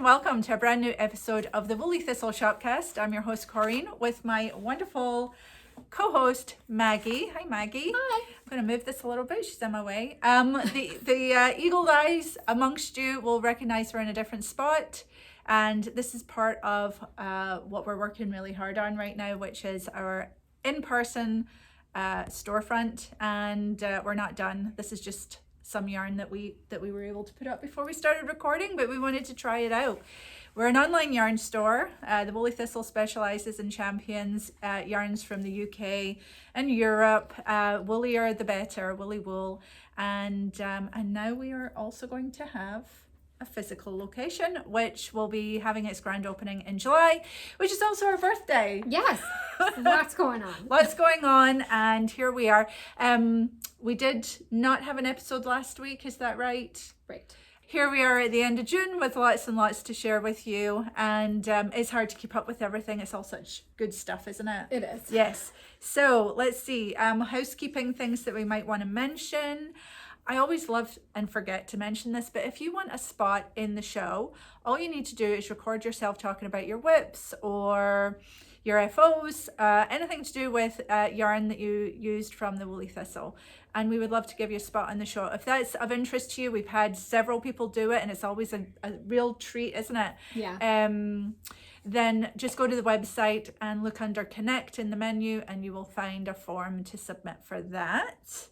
welcome to a brand new episode of the Woolly Thistle Shopcast. I'm your host Corinne with my wonderful co-host Maggie. Hi Maggie. Hi. I'm going to move this a little bit, she's in my way. The eagle eyes amongst you will recognize we're in a different spot, and this is part of what we're working really hard on right now, which is our in-person storefront, and we're not done. This is just some yarn that we were able to put up before we started recording, but we wanted to try it out. We're an online yarn store. The Woolly Thistle specializes in champions yarns from the UK and Europe. Woollier the better, woolly wool, and now we are also going to have a physical location, which will be having its grand opening in July, which is also our birthday. Yes, lots going on. Lots going on, and here we are. We did not have an episode last week, is that right? Right. Here we are at the end of June with lots and lots to share with you, and it's hard to keep up with everything. It's all such good stuff, isn't it? It is. Yes. So let's see, housekeeping things that we might want to mention. I always love and forget to mention this, but if you want a spot in the show, all you need to do is record yourself talking about your WIPs or your FOs, anything to do with yarn that you used from the Woolly Thistle. And we would love to give you a spot on the show. If that's of interest to you, we've had several people do it, and it's always a real treat, isn't it? Yeah. Then just go to the website and look under Connect in the menu, and you will find a form to submit for that.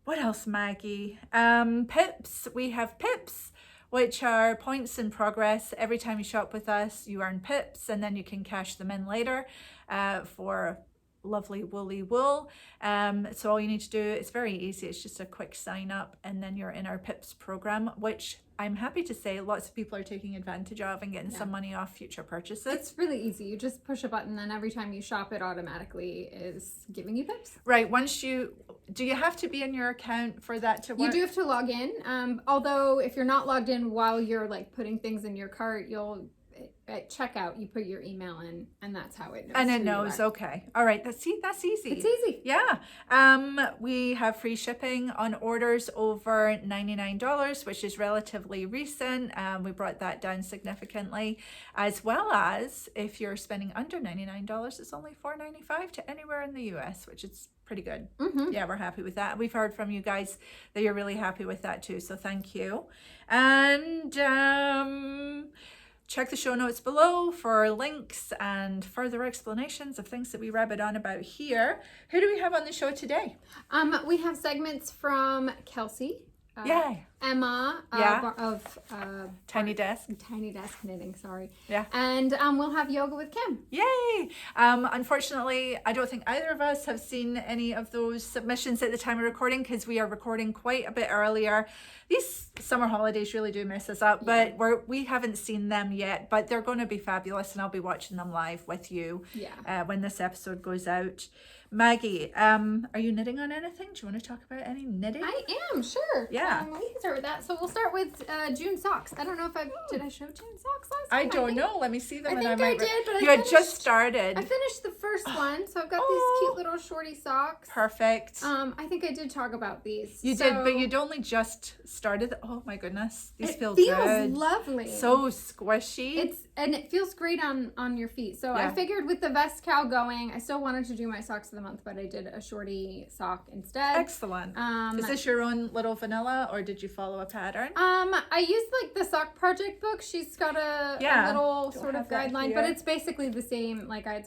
What else, Maggie? Pips. We have pips, which are points in progress. Every time you shop with us, you earn pips, and then you can cash them in later for lovely woolly wool. So all you need to do, it's very easy. It's just a quick sign up, and then you're in our pips program, which I'm happy to say lots of people are taking advantage of and getting some money off future purchases. It's really easy. You just push a button, and every time you shop, it automatically is giving you pips. Right. Do you have to be in your account for that to work? You do have to log in. Although if you're not logged in while you're like putting things in your cart, you'll at checkout you put your email in, and that's how it knows. And it knows. Okay. All right. That's easy. It's easy. Yeah. We have free shipping on orders over $99, which is relatively recent. We brought that down significantly, as well as if you're spending under $99, it's only $4.95 to anywhere in the US, which is pretty good. Mm-hmm. Yeah, we're happy with that. We've heard from you guys that you're really happy with that too, so thank you. And check the show notes below for links and further explanations of things that we rabbit on about here. Who do we have on the show today? We have segments from Kelsey. Yay. Emma of Tiny Desk Knitting, sorry. Yeah. And we'll have yoga with Kim. Yay! Unfortunately, I don't think either of us have seen any of those submissions at the time of recording, because we are recording quite a bit earlier. These summer holidays really do mess us up, but we haven't seen them yet, but they're going to be fabulous, and I'll be watching them live with you when this episode goes out. Maggie, are you knitting on anything? Do you want to talk about any knitting? I am, sure. Yeah. We can start with that. So we'll start with June socks. I don't know if did I show June socks last time? I don't know. Let me see them. I think I did, but you had just started. I finished the first one, so I've got these cute little shorty socks. Perfect. I think I did talk about these. You did, but you'd only just started. Oh my goodness, these feel feels good. Lovely. So squishy. It feels great on your feet. So I figured with the vest cow going, I still wanted to do my socks of the month, but I did a shorty sock instead. Excellent. Is this your own little vanilla, or did you follow a pattern? I used like the sock project book. She's got a little sort of guideline, but it's basically the same. Like I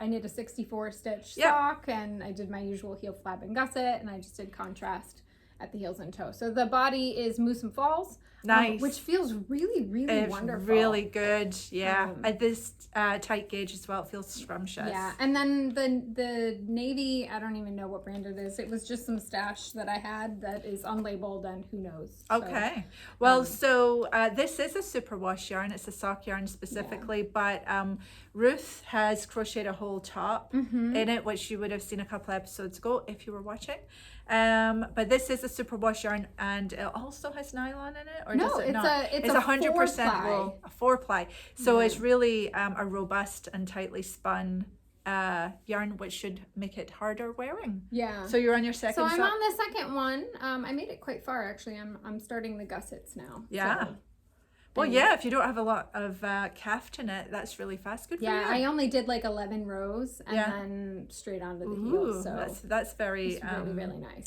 knit a 64 stitch sock, and I did my usual heel flap and gusset, and I just did contrast at the heels and toe. So the body is Moussam Falls. Nice. Which feels really, really wonderful. Really good. Yeah. At this tight gauge as well, it feels scrumptious. Yeah. And then the navy, I don't even know what brand it is. It was just some stash that I had that is unlabeled, and who knows. Okay. Well, so this is a superwash yarn. It's a sock yarn specifically, but Ruth has crocheted a whole top in it, which you would have seen a couple episodes ago if you were watching. But this is a superwash yarn, and it also has nylon in it, or no, does it it's not? It's 100% wool, a 4-ply. So it's really a robust and tightly spun yarn, which should make it harder wearing. Yeah. So you're on your second. So I'm on the second one. I made it quite far actually. I'm starting the gussets now. Yeah. So. Well, yeah, if you don't have a lot of calf to knit, that's really fast. Good for you. Yeah, I only did like 11 rows and then straight onto the heel. So that's very really, really nice.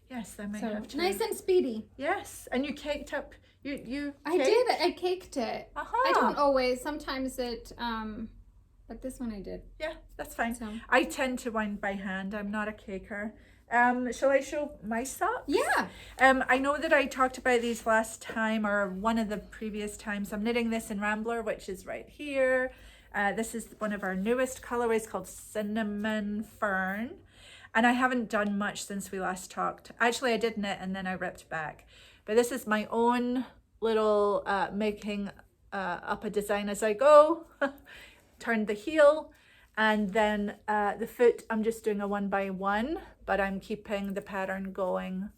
Yes, I might have to. Nice and speedy. Yes, and you caked up. You I did. I caked it. Uh-huh. I don't always. Sometimes it. But this one I did. Yeah, that's fine. So. I tend to wind by hand. I'm not a caker. Shall I show my socks? Yeah. I know that I talked about these last time or one of the previous times. I'm knitting this in Rambler, which is right here. This is one of our newest colorways called Cinnamon Fern. And I haven't done much since we last talked. Actually, I did knit and then I ripped back. But this is my own little making up a design as I go. Turned the heel. And then the foot, I'm just doing a 1 by 1, but I'm keeping the pattern going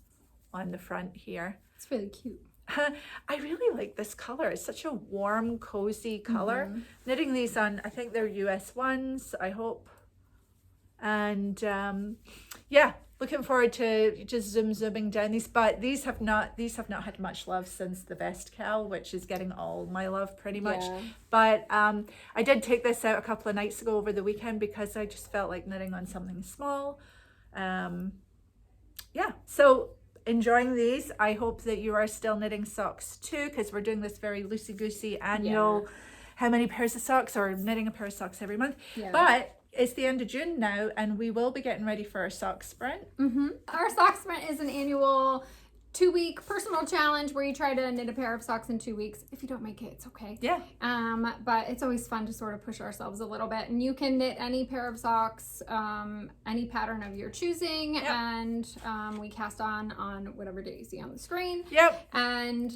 on the front here. It's really cute. I really like this color. It's such a warm, cozy color. Knitting these on, I think they're US ones, I hope. And yeah, looking forward to just zooming down these, but these have not had much love since the Vest Cal, which is getting all my love pretty much. Yeah. But I did take this out a couple of nights ago over the weekend because I just felt like knitting on something small. Yeah, so enjoying these. I hope that you are still knitting socks too, because we're doing this very loosey-goosey annual how many pairs of socks, or knitting a pair of socks every month. Yeah. But it's the end of June now, and we will be getting ready for our sock sprint. Our sock sprint is an annual 2-week personal challenge where you try to knit a pair of socks in 2 weeks. If you don't make it, it's okay. Yeah. But it's always fun to sort of push ourselves a little bit. And you can knit any pair of socks, any pattern of your choosing, and we cast on whatever day you see on the screen. Yep. And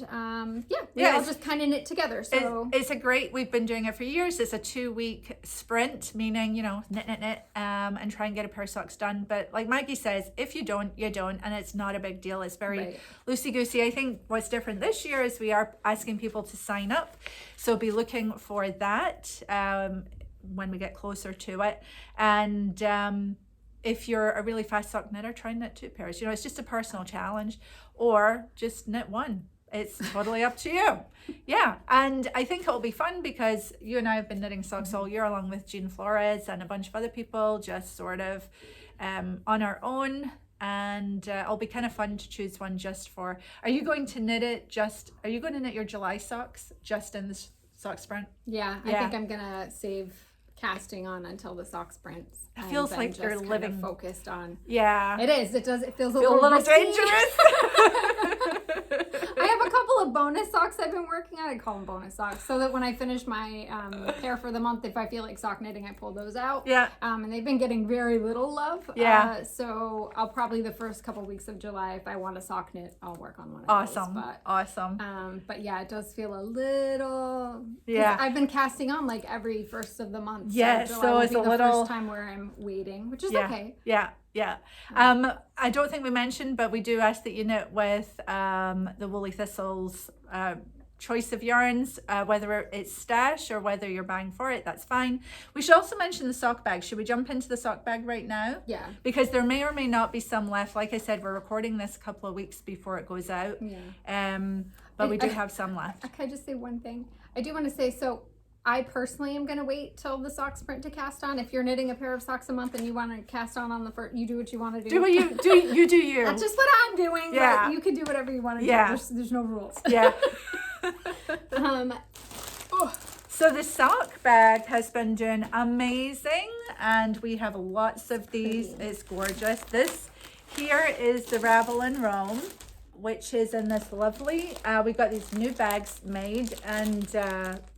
we all just kind of knit together. So it's a great. We've been doing it for years. It's a 2-week sprint, meaning knit, and try and get a pair of socks done. But like Maggie says, if you don't, you don't, and it's not a big deal. It's very loosey-goosey. I think what's different this year is we are asking people to sign up, so be looking for that when we get closer to it. And if you're a really fast sock knitter, try and knit 2 pairs. It's just a personal challenge, or just knit 1. It's totally up to you. Yeah, and I think it'll be fun because you and I have been knitting socks all year, along with Jean Flores and a bunch of other people, just sort of on our own. And it'll be kind of fun to choose one just for. Are you going to knit it are you going to knit your July socks just in the sock sprint? Yeah, I think I'm gonna save casting on until the sock sprints. It feels like you're living focused on. Yeah, it is. It does. It feels a little dangerous. I have a couple of bonus socks I've been working on. I call them bonus socks, so that when I finish my pair for the month, if I feel like sock knitting, I pull those out. Yeah. And they've been getting very little love. Yeah. So I'll probably the first couple weeks of July, if I want to sock knit, I'll work on one of those. Awesome. But yeah, it does feel a little. Yeah. I've been casting on like every first of the month. Yes. So it's a little first time where I'm waiting, which is okay. Yeah. I don't think we mentioned, but we do ask that you knit with the Woolly Thistle's choice of yarns, whether it's stash or whether you're buying for it, that's fine. We should also mention the sock bag. Should we jump into the sock bag right now? Yeah. Because there may or may not be some left. Like I said, we're recording this a couple of weeks before it goes out. Yeah. But we do have some left. Can I just say one thing? I do want to say, so I personally am going to wait till the sock sprint to cast on. If you're knitting a pair of socks a month and you want to cast on the first, you do what you want to do. Do what you do. You do you. That's just what I'm doing. Yeah. But you can do whatever you want to do. There's no rules. Yeah. So the sock bag has been doing amazing, and we have lots of these. It's gorgeous. This here is the Ravel and Roam, which is in this lovely, we got these new bags made, and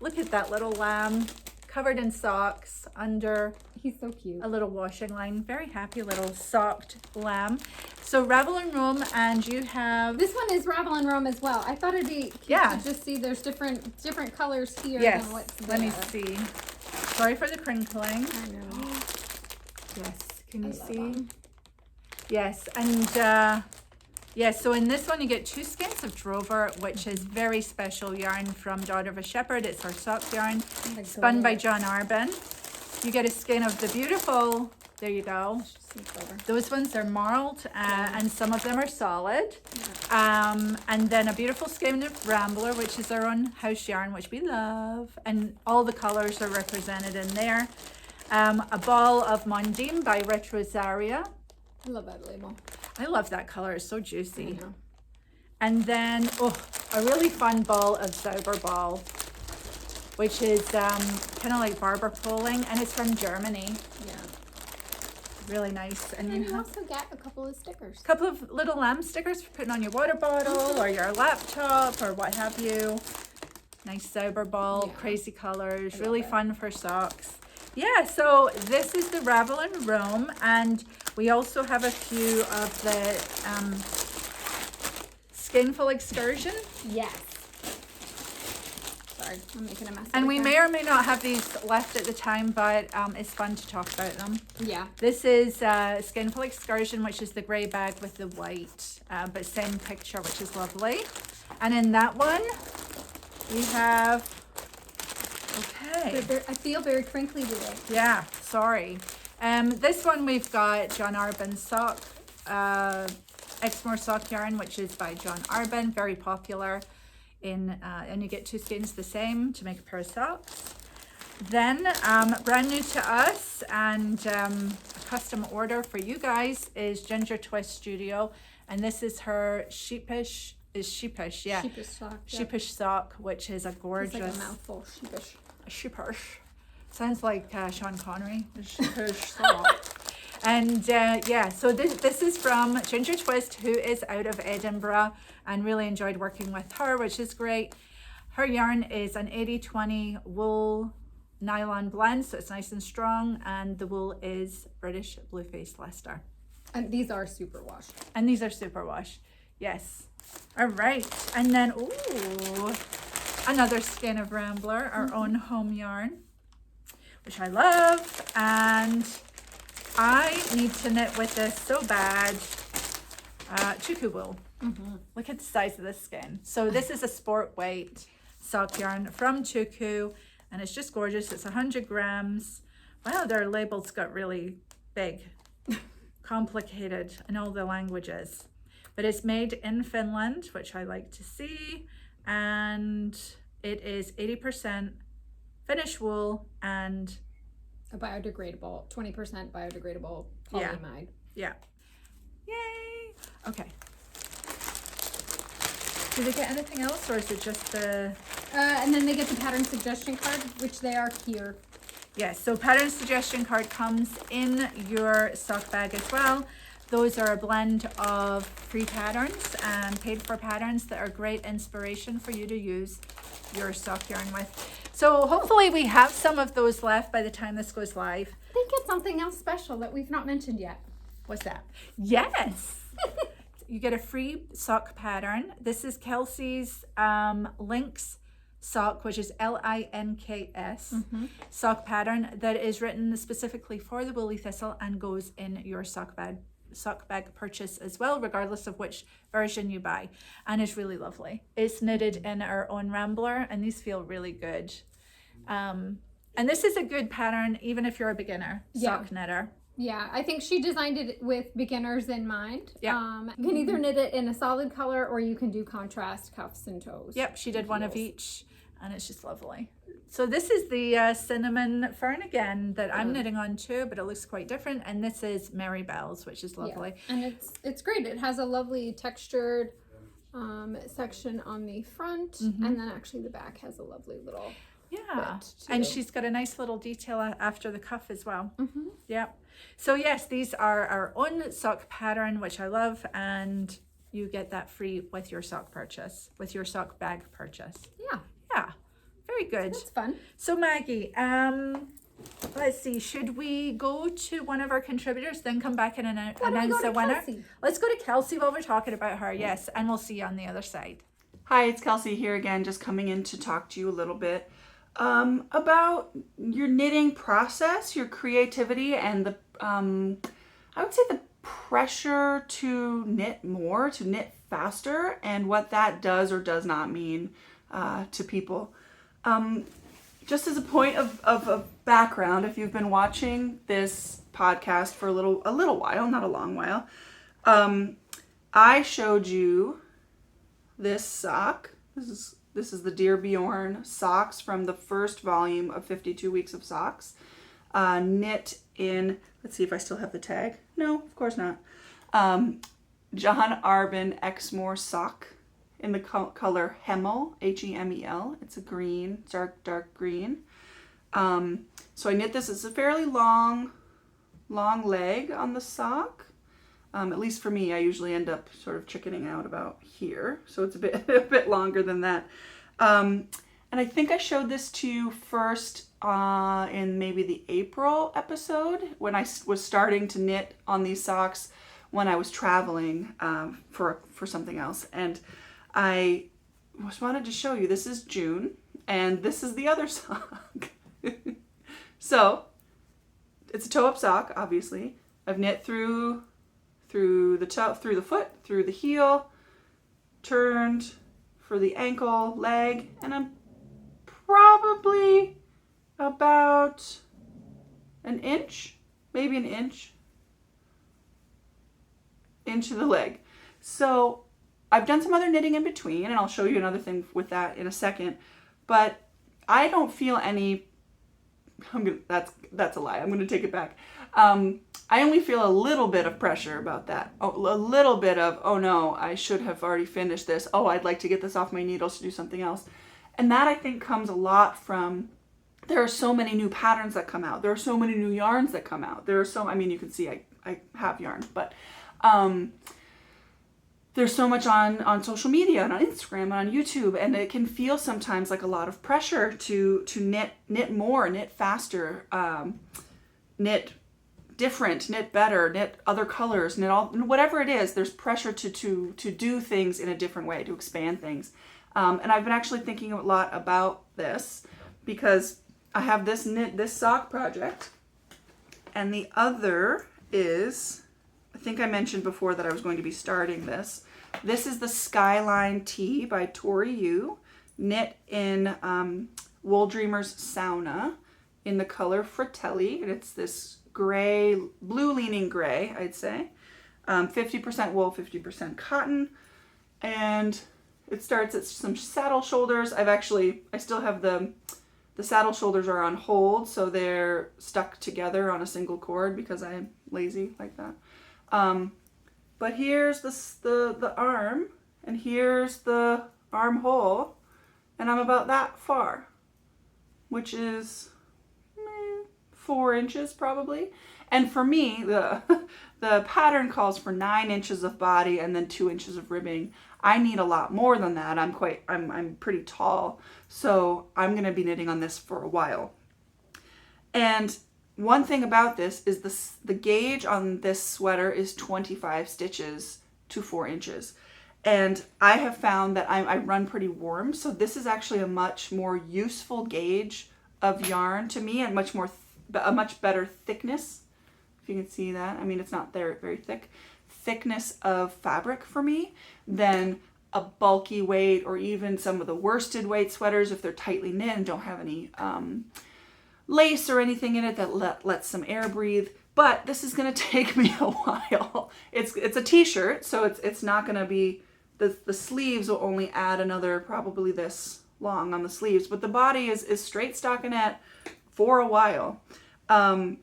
look at that little lamb covered in socks under. He's so cute. A little washing line. Very happy little socked lamb. So Ravel and Roam, and you have. This one is Ravel and Roam as well. I thought it'd be cute to just see there's different colors here than what's there. Let me see. Sorry for the crinkling. I know. Yes, can you see? Them. Yes, and so in this one you get 2 skeins of Drover, which is very special yarn from Daughter of a Shepherd. It's our sock yarn, spun by John Arbon. You get a skein of the beautiful, there you go. Those ones are marled, and some of them are solid. And then a beautiful skein of Rambler, which is our own house yarn, which we love. And all the colors are represented in there. A ball of Mondim by Retrosaria. I love that label. I love that color. It's so juicy. And then, a really fun ball of Zauberball, which is kind of like barber pulling, and it's from Germany. Yeah. Really nice. And you also get a couple of stickers. A couple of little lamb stickers for putting on your water bottle or your laptop or what have you. Nice Zauberball, crazy colors, really fun for socks. Yeah, so this is the Ravelin Rome, and we also have a few of the Skinful Excursion. Yes. Sorry, I'm making a mess. And we may or may not have these left at the time, but it's fun to talk about them. Yeah. This is Skinful Excursion, which is the grey bag with the white, but same picture, which is lovely. And in that one, we have, I feel very crinkly today. Yeah, sorry. This one we've got John Arbon sock, Exmoor sock yarn, which is by John Arbon, very popular. And you get 2 skeins the same to make a pair of socks. Then brand new to us and a custom order for you guys is Ginger Twist Studio, and this is her sheepish sock. Yeah. Sheepish sock, which is a gorgeous. It's like a mouthful. Sheepish. Sounds like Sean Connery. Sheepish sock. And so this is from Ginger Twist, who is out of Edinburgh, and really enjoyed working with her, which is great. Her yarn is an 80-20 wool nylon blend, so it's nice and strong, and the wool is British Blueface Leicester. And these are super washed. Yes. All right. And then, another skein of Rambler, our own home yarn, which I love. And I need to knit with this so bad. Chuku wool. Look at the size of this skein. So this is a sport weight sock yarn from Chuku, and it's just gorgeous. It's 100 grams. Wow, their labels got really big, complicated in all the languages. But it's made in Finland, which I like to see, and it is 80% Finnish wool and a biodegradable, 20% biodegradable polyamide. Yeah. Yay. Okay. Do they get anything else, or is it just the... and then they get the pattern suggestion card, which they are here. Yes, so pattern suggestion card comes in your sock bag as well. Those are a blend of free patterns and paid for patterns that are great inspiration for you to use your sock yarn with. So hopefully we have some of those left by the time this goes live. I think it's something else special that we've not mentioned yet. What's that? Yes! You get a free sock pattern. This is Kelsey's Lynx sock, which is Links sock pattern that is written specifically for the woolly thistle and goes in your sock bag purchase as well, regardless of which version you buy, and it's really lovely. It's knitted in our own Rambler, and these feel really good. And this is a good pattern even if you're a beginner sock knitter. Yeah, I think she designed it with beginners in mind. Yeah. You can either knit it in a solid color or you can do contrast cuffs and toes. Yep, she did one of each, and it's just lovely. So this is the cinnamon fern again that I'm knitting on too, but it looks quite different. And this is Merry Bells, which is lovely. Yeah. And it's great. It has a lovely textured section on the front, and then actually the back has a lovely little and she's got a nice little detail after the cuff as well. Yeah. So yes, these are our own sock pattern, which I love, and you get that free with your sock purchase, with your sock bag purchase. Yeah, very good. That's fun. So Maggie, let's see, should we go to one of our contributors, then come back and announce the winner? Kelsey? Let's go to Kelsey while we're talking about her, yes, and we'll see you on the other side. Hi, it's Kelsey here again, just coming in to talk to you a little bit about your knitting process, your creativity, and the I would say the pressure to knit more, to knit faster, and what that does or does not mean to people. Just as a point of background, if you've been watching this podcast for a little while, not a long while, I showed you this sock. This is the Dear Bjorn socks from the first volume of 52 Weeks of Socks. Knit in, let's see if I still have the tag. No, of course not. John Arbon Exmoor sock in the color Hemel, Hemel. It's a green, dark green. So I knit this. It's a fairly long leg on the sock. At least for me, I usually end up sort of chickening out about here. So it's a bit longer than that. And I think I showed this to you first in maybe the April episode when I was starting to knit on these socks when I was traveling for something else. And I just wanted to show you, this is June and this is the other sock. So it's a toe-up sock, obviously. I've knit through the toe, through the foot, through the heel, turned for the ankle, leg, and I'm probably about an inch, maybe an inch into the leg. So I've done some other knitting in between, and I'll show you another thing with that in a second, but I don't feel any, that's a lie. I'm going to take it back. I only feel a little bit of pressure about that. A little bit of, oh no, I should have already finished this. Oh, I'd like to get this off my needles to do something else. And that I think comes a lot from, there are so many new patterns that come out. There are so many new yarns that come out. There are so, I mean, you can see I have yarn, but there's so much on social media and on Instagram and on YouTube, and it can feel sometimes like a lot of pressure to knit more, knit faster, knit different, knit better, knit other colors, knit all, whatever it is. There's pressure to do things in a different way, to expand things. And I've been actually thinking a lot about this because I have this sock project, and the other is, I think I mentioned before that I was going to be starting this. This is the Skyline tee by Tori, knit in WoolDreamers Saona in the color Fratelli, and it's this gray, blue leaning gray, I'd say. 50% wool, 50% cotton, and it starts at some saddle shoulders. I still have the saddle shoulders are on hold, so they're stuck together on a single cord because I'm lazy like that. But here's the arm, and here's the armhole, and I'm about that far, which is 4 inches probably. And for me, the pattern calls for 9 inches of body and then 2 inches of ribbing. I need a lot more than that. I'm pretty tall, so I'm gonna be knitting on this for a while. And one thing about this is the gauge on this sweater is 25 stitches to 4 inches. And I have found that I run pretty warm, so this is actually a much more useful gauge of yarn to me, and a much better thickness, if you can see that. I mean, it's not very thick. Thickness of fabric for me than a bulky weight, or even some of the worsted weight sweaters if they're tightly knit and don't have any lace or anything in it that lets some air breathe. But this is going to take me a while. It's a t-shirt, so it's not going to be, the sleeves will only add another probably this long on the sleeves, but the body is straight stockinette for a while. And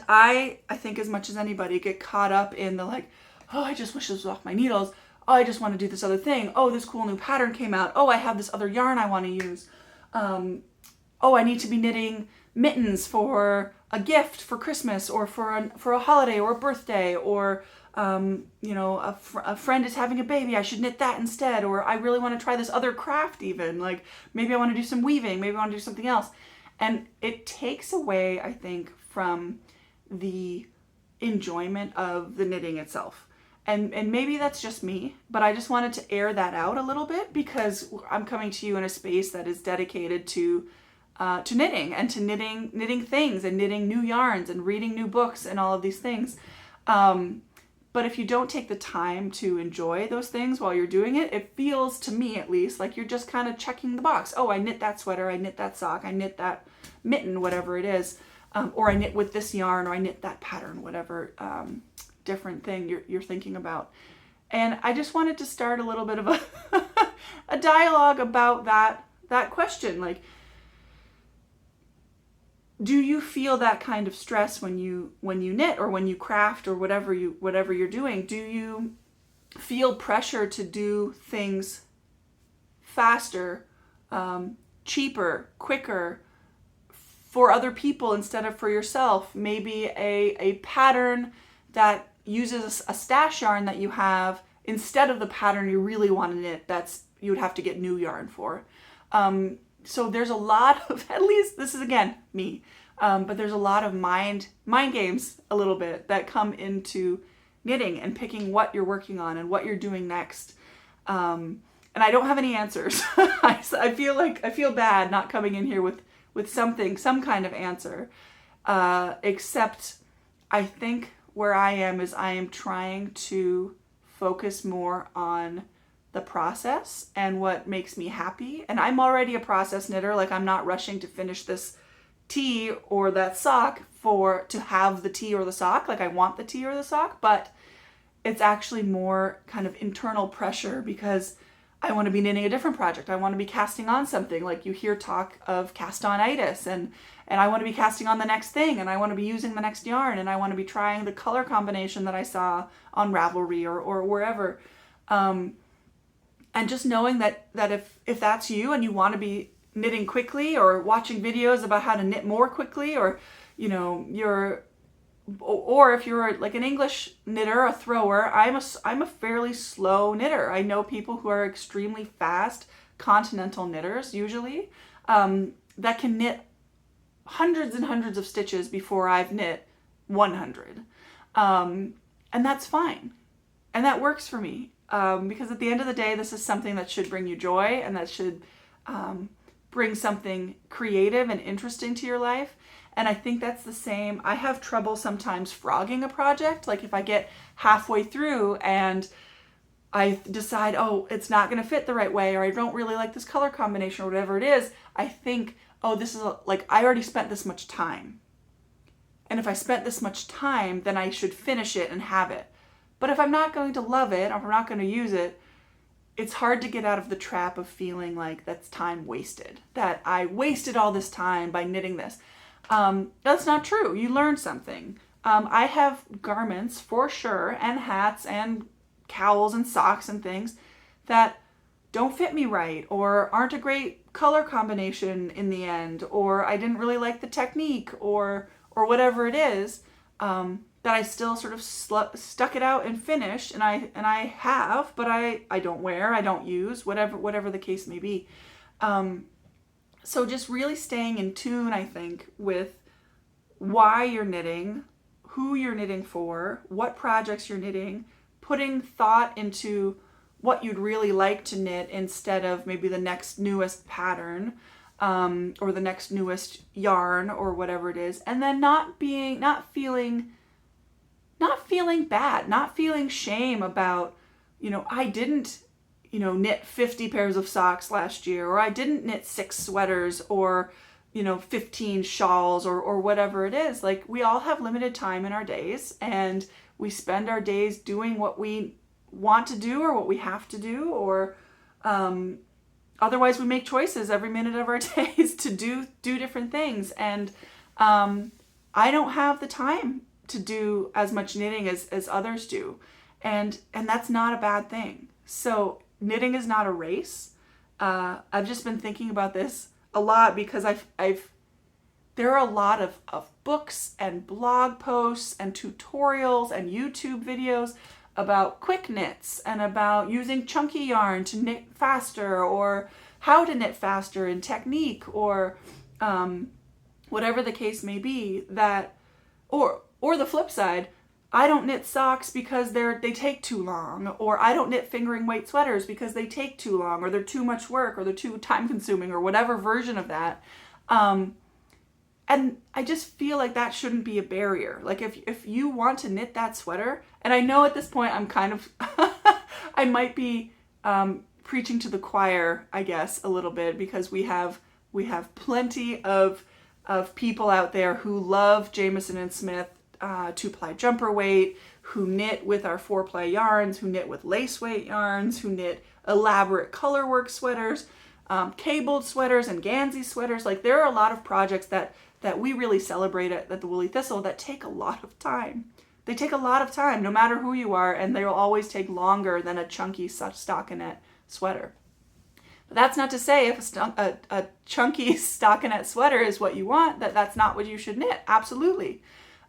I think as much as anybody get caught up in the like, oh, I just wish this was off my needles. Oh, I just want to do this other thing. Oh, this cool new pattern came out. Oh, I have this other yarn I want to use. Oh, I need to be knitting mittens for a gift for Christmas, or for a holiday or a birthday, or a friend is having a baby, I should knit that instead. Or I really want to try this other craft even. Like maybe I want to do some weaving, maybe I want to do something else. And it takes away, I think, from the enjoyment of the knitting itself. And maybe that's just me, but I just wanted to air that out a little bit because I'm coming to you in a space that is dedicated to knitting, and to knitting things, and knitting new yarns, and reading new books, and all of these things. But if you don't take the time to enjoy those things while you're doing it, it feels, to me at least, like you're just kind of checking the box. Oh, I knit that sweater, I knit that sock, I knit that mitten, whatever it is. Or I knit with this yarn, or I knit that pattern, whatever different thing you're thinking about. And I just wanted to start a little bit of a dialogue about that question. Like, do you feel that kind of stress when you knit or when you craft or whatever you're doing? Do you feel pressure to do things faster, cheaper, quicker, for other people instead of for yourself? Maybe a pattern that uses a stash yarn that you have instead of the pattern you really want to knit you would have to get new yarn for. So there's a lot of, at least this is again me, but there's a lot of mind games a little bit that come into knitting and picking what you're working on and what you're doing next. And I don't have any answers. I feel bad not coming in here with some kind of answer, except I think where I am is I am trying to focus more on the process and what makes me happy. And I'm already a process knitter. Like, I'm not rushing to finish this tee or that sock to have the tee or the sock. Like, I want the tee or the sock, but it's actually more kind of internal pressure because I want to be knitting a different project. I want to be casting on something. Like, you hear talk of cast-on-itis, and I want to be casting on the next thing, and I want to be using the next yarn, and I want to be trying the color combination that I saw on Ravelry or wherever. And just knowing that if that's you and you want to be knitting quickly or watching videos about how to knit more quickly, or or if you're like an English knitter, a thrower, I'm a fairly slow knitter. I know people who are extremely fast continental knitters usually, that can knit hundreds and hundreds of stitches before I've knit 100. And that's fine. And that works for me. Because at the end of the day, this is something that should bring you joy and that should bring something creative and interesting to your life. And I think that's the same. I have trouble sometimes frogging a project. Like, if I get halfway through and I decide, oh, it's not going to fit the right way, or I don't really like this color combination or whatever it is, I think, oh, this is like, I already spent this much time. And if I spent this much time, then I should finish it and have it. But if I'm not going to love it, or if I'm not going to use it, it's hard to get out of the trap of feeling like that's time wasted, that I wasted all this time by knitting this. That's not true. You learn something. I have garments for sure, and hats and cowls and socks and things that don't fit me right, or aren't a great color combination in the end, or I didn't really like the technique, or whatever it is, that I still sort of stuck it out and finished, and I have, but I don't wear, I don't use, whatever the case may be. So just really staying in tune, I think, with why you're knitting, who you're knitting for, what projects you're knitting, putting thought into what you'd really like to knit instead of maybe the next newest pattern, or the next newest yarn or whatever it is, and then not feeling bad, not feeling shame about, I didn't, knit 50 pairs of socks last year, or I didn't knit 6 sweaters, or, 15 shawls, or whatever it is. Like, we all have limited time in our days, and we spend our days doing what we want to do or what we have to do, or otherwise we make choices every minute of our days to do different things. And I don't have the time to do as much knitting as others do, and that's not a bad thing. So knitting is not a race. I've just been thinking about this a lot because there are a lot of books and blog posts and tutorials and YouTube videos about quick knits and about using chunky yarn to knit faster, or how to knit faster in technique, or whatever the case may be, that or the flip side, I don't knit socks because they take too long, or I don't knit fingering weight sweaters because they take too long, or they're too much work, or they're too time consuming, or whatever version of that. And I just feel like that shouldn't be a barrier. Like, if you want to knit that sweater, and I know at this point I'm kind of, I might be preaching to the choir, I guess, a little bit, because we have plenty of people out there who love Jamieson and Smith 2-ply jumper weight, who knit with our 4-ply yarns, who knit with lace weight yarns, who knit elaborate colorwork sweaters, cabled sweaters and Gansey sweaters. Like, there are a lot of projects that we really celebrate at the Woolly Thistle that take a lot of time. They take a lot of time, no matter who you are, and they will always take longer than a chunky stockinette sweater. But that's not to say if a chunky stockinette sweater is what you want, that's not what you should knit. Absolutely.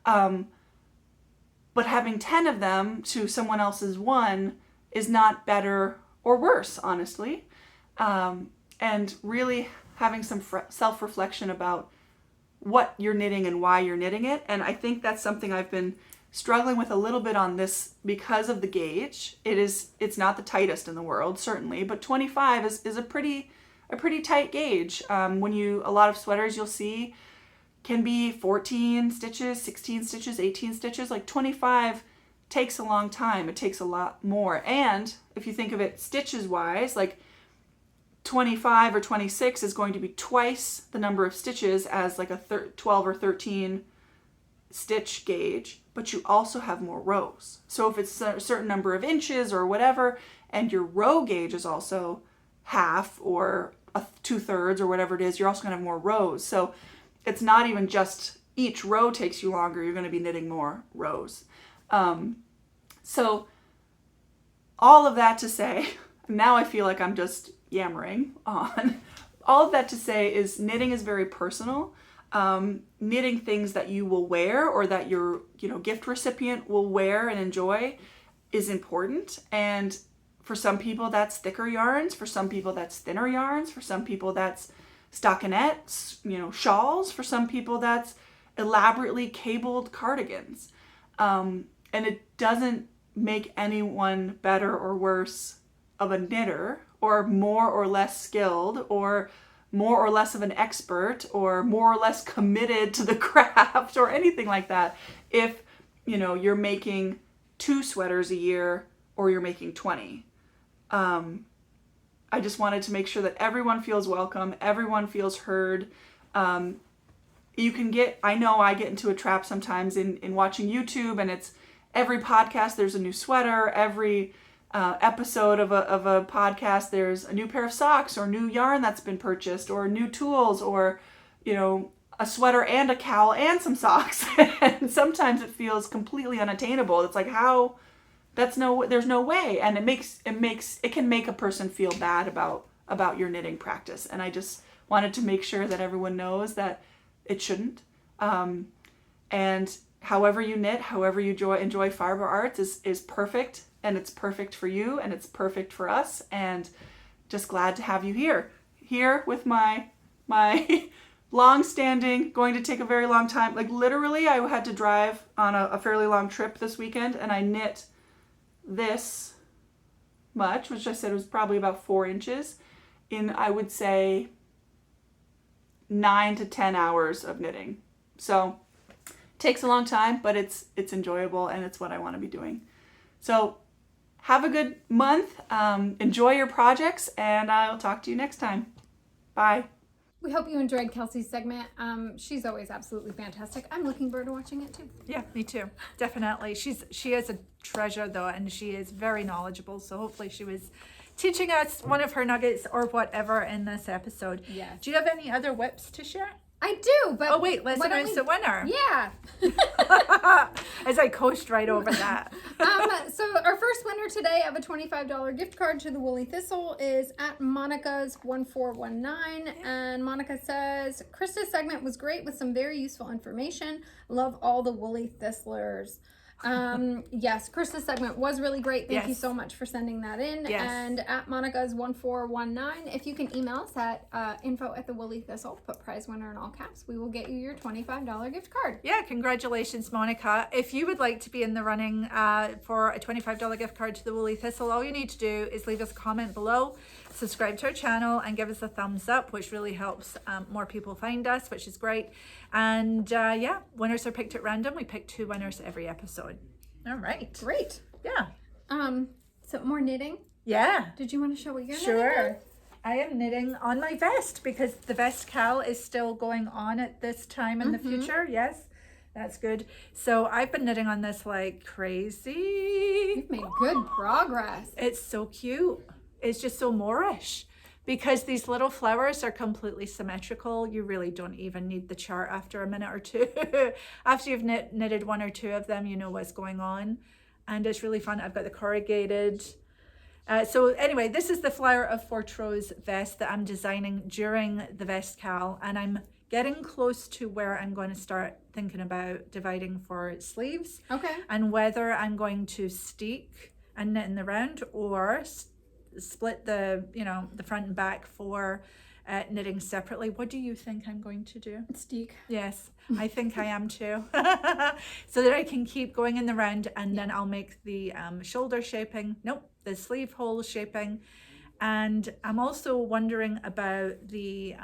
But having 10 of them to someone else's 1 is not better or worse, honestly. And really having some self-reflection about what you're knitting and why you're knitting it. And I think that's something I've been struggling with a little bit on this because of the gauge. It's not the tightest in the world, certainly, but 25 is a pretty tight gauge. A lot of sweaters you'll see can be 14 stitches, 16 stitches, 18 stitches. Like 25 takes a long time. It takes a lot more. And if you think of it stitches wise, like 25 or 26 is going to be twice the number of stitches as like a 12 or 13 stitch gauge, but you also have more rows. So if it's a certain number of inches or whatever, and your row gauge is also half or 2/3 or whatever it is, you're also going to have more rows. So it's not even just each row takes you longer, you're going to be knitting more rows. So all of that to say, now I feel like I'm just yammering on. All of that to say is knitting is very personal. Knitting things that you will wear or that your gift recipient will wear and enjoy is important. And for some people that's thicker yarns, for some people that's thinner yarns, for some people that's stockinettes, shawls, for some people that's elaborately cabled cardigans. And it doesn't make anyone better or worse of a knitter, or more or less skilled, or more or less of an expert, or more or less committed to the craft, or anything like that. If, you're making 2 sweaters a year or you're making 20. I just wanted to make sure that everyone feels welcome, everyone feels heard. I know I get into a trap sometimes in watching YouTube, and it's every podcast there's a new sweater, every episode of a podcast there's a new pair of socks or new yarn that's been purchased, or new tools, or a sweater and a cowl and some socks. And sometimes it feels completely unattainable. It's like, there's no way, and it can make a person feel bad about your knitting practice. And I just wanted to make sure that everyone knows that it shouldn't. And however you knit, however you enjoy fiber arts is perfect. And it's perfect for you, and it's perfect for us, and just glad to have you here with my long-standing, going to take a very long time. Like literally, I had to drive on a fairly long trip this weekend, and I knit this much, which I said was probably about 4 inches, in, I would say, 9 to 10 hours of knitting. So it takes a long time, but it's enjoyable, and it's what I want to be doing. So have a good month, enjoy your projects, and I'll talk to you next time. Bye. We hope you enjoyed Kelsey's segment. She's always absolutely fantastic. I'm looking forward to watching it too. Yeah, me too. Definitely. She is a treasure though, and she is very knowledgeable. So hopefully she was teaching us one of her nuggets or whatever in this episode. Yes. Do you have any other whips to share? I do, but... Oh wait, let's announce the winner. Yeah. As I coast right over that. So our first winner today of a $25 gift card to the Woolly Thistle is at Monica's 1419. And Monica says, Krista's segment was great with some very useful information. Love all the Woolly Thistlers. Yes, Krista's segment was really great. Thank you so much for sending that in. Yes. And at Monica's 1419, if you can email us at info@thewoollythistle, put prize winner in all caps, we will get you your $25 gift card. Yeah, congratulations, Monica. If you would like to be in the running for a $25 gift card to the Woolly Thistle, all you need to do is leave us a comment below, subscribe to our channel, and give us a thumbs up, which really helps more people find us, which is great. And yeah, winners are picked at random. We pick 2 winners every episode. All right. Great. Yeah. So more knitting? Yeah. Did you want to show what you're knitting? Sure. I am knitting on my vest because the vest cowl is still going on at this time in the future. Yes. That's good. So I've been knitting on this like crazy. You've made good progress. It's so cute. It's just so Moorish. Because these little flowers are completely symmetrical, you really don't even need the chart after a minute or two. After you've knitted one or two of them, you know what's going on. And it's really fun. I've got the corrugated. So anyway, this is the Flower of Fortrose vest that I'm designing during the vest cal. And I'm getting close to where I'm going to start thinking about dividing for sleeves. Okay. And whether I'm going to steek and knit in the round or split the, you know, the front and back for knitting separately. What do you think I'm going to do? Steek. Yes, I think I am too. So that I can keep going in the round, and then I'll make the shoulder shaping, the sleeve hole shaping. And I'm also wondering about the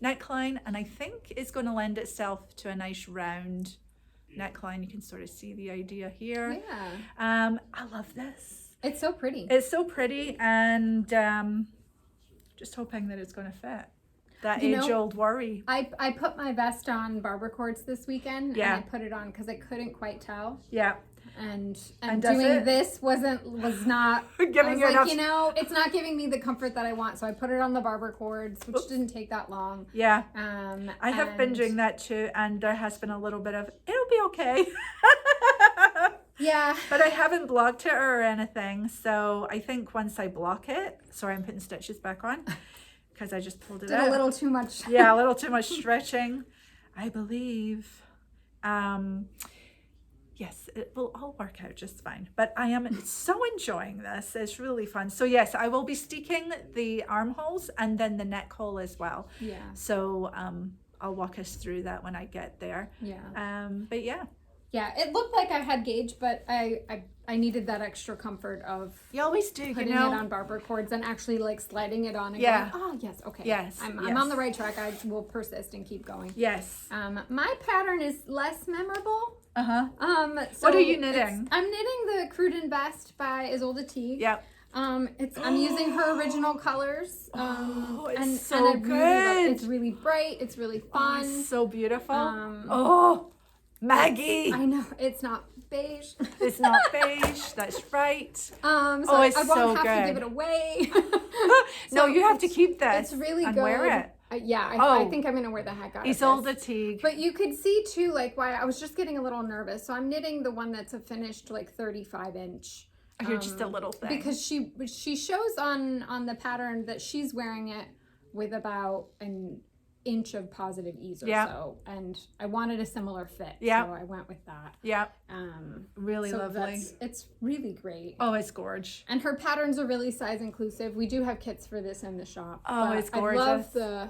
neckline, and I think it's going to lend itself to a nice round neckline. You can sort of see the idea here. Yeah. I love this. It's so pretty. It's so pretty, and just hoping that it's going to fit. That age-old worry. I put my vest on barber cords this weekend, Yeah. and I put it on because I couldn't quite tell. Yeah. And does doing it? this was not Giving you like, enough. you know, it's not giving me the comfort that I want. So I put it on the barber cords, which didn't take that long. Yeah. I have been and- doing that too, and there has been a little bit of, it'll be okay. Yeah. But I haven't blocked it or anything, so I think once I block it, sorry, I'm putting stitches back on because I just pulled it Did out. a little too much. Yeah, a little too much stretching, I believe. Yes, it will all work out just fine. But I am so enjoying this. It's really fun. So yes, I will be steeking the armholes and then the neck hole as well. Yeah. So I'll walk us through that when I get there. Yeah. But yeah. Yeah, it looked like I had gauge, but I needed that extra comfort of You always do, putting you know. it on barber cords and actually like sliding it on and Yeah. going, oh yes, okay. Yes, I'm yes. on the right track. I will persist and keep going. Yes. My pattern is less memorable. Uh-huh. So What are you knitting? I'm knitting the Cruden vest by Isolda Teague. Yep. I'm using her original colors. It's so and I really love it. good. It's really bright. It's really fun. It's so beautiful. Um, Maggie. I know it's not beige. It's not beige. That's right. So it's I won't so have good. to give it away. No, So you have to keep this. It's really and good. wear it. I think I'm gonna wear the heck out of this. Isolda Teague. But you could see too, like, why I was just getting a little nervous. So I'm knitting the one that's a finished like 35-inch. You're just a little thing. Because she shows on the pattern that she's wearing it with about an inch of positive ease or so, and I wanted a similar fit, so I went with that. Really lovely. It's really great. Oh, it's gorgeous. And her patterns are really size inclusive. We do have kits for this in the shop. Oh, it's gorgeous. I love the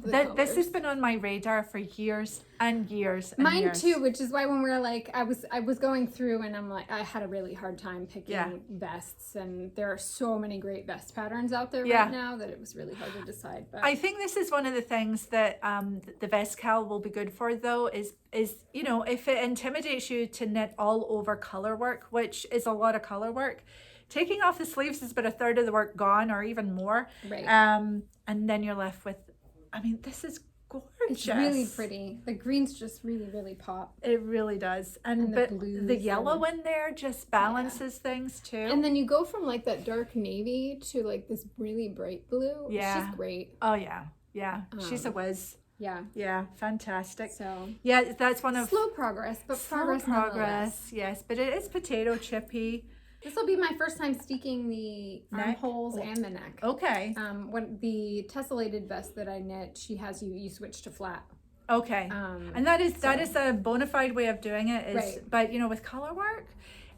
This colors. has been on my radar for years and years and Mine years. too, which is why when we were like, I was going through and I'm like, I had a really hard time picking vests, and there are so many great vest patterns out there right now that it was really hard to decide. But I think this is one of the things that the vest cal will be good for, though, is you know, if it intimidates you to knit all over color work, which is a lot of color work, taking off the sleeves is about a third of the work gone, or even more. Right. And then you're left with, I mean, this is gorgeous. It's really pretty. The greens just really, really pop. It really does. And the but blues the yellow in there just balances things too. And then you go from like that dark navy to like this really bright blue. Yeah. It's just great. Oh yeah. Yeah. She's a whiz. Yeah. Yeah. Fantastic. So yeah, that's one of slow progress, but progress. Yes, but it is potato chippy. This will be my first time steeking the armholes and the neck. Okay. When the tessellated vest that I knit, she has you switch to flat. Okay. And that is a bona fide way of doing it. Is Right. But you know, with color work,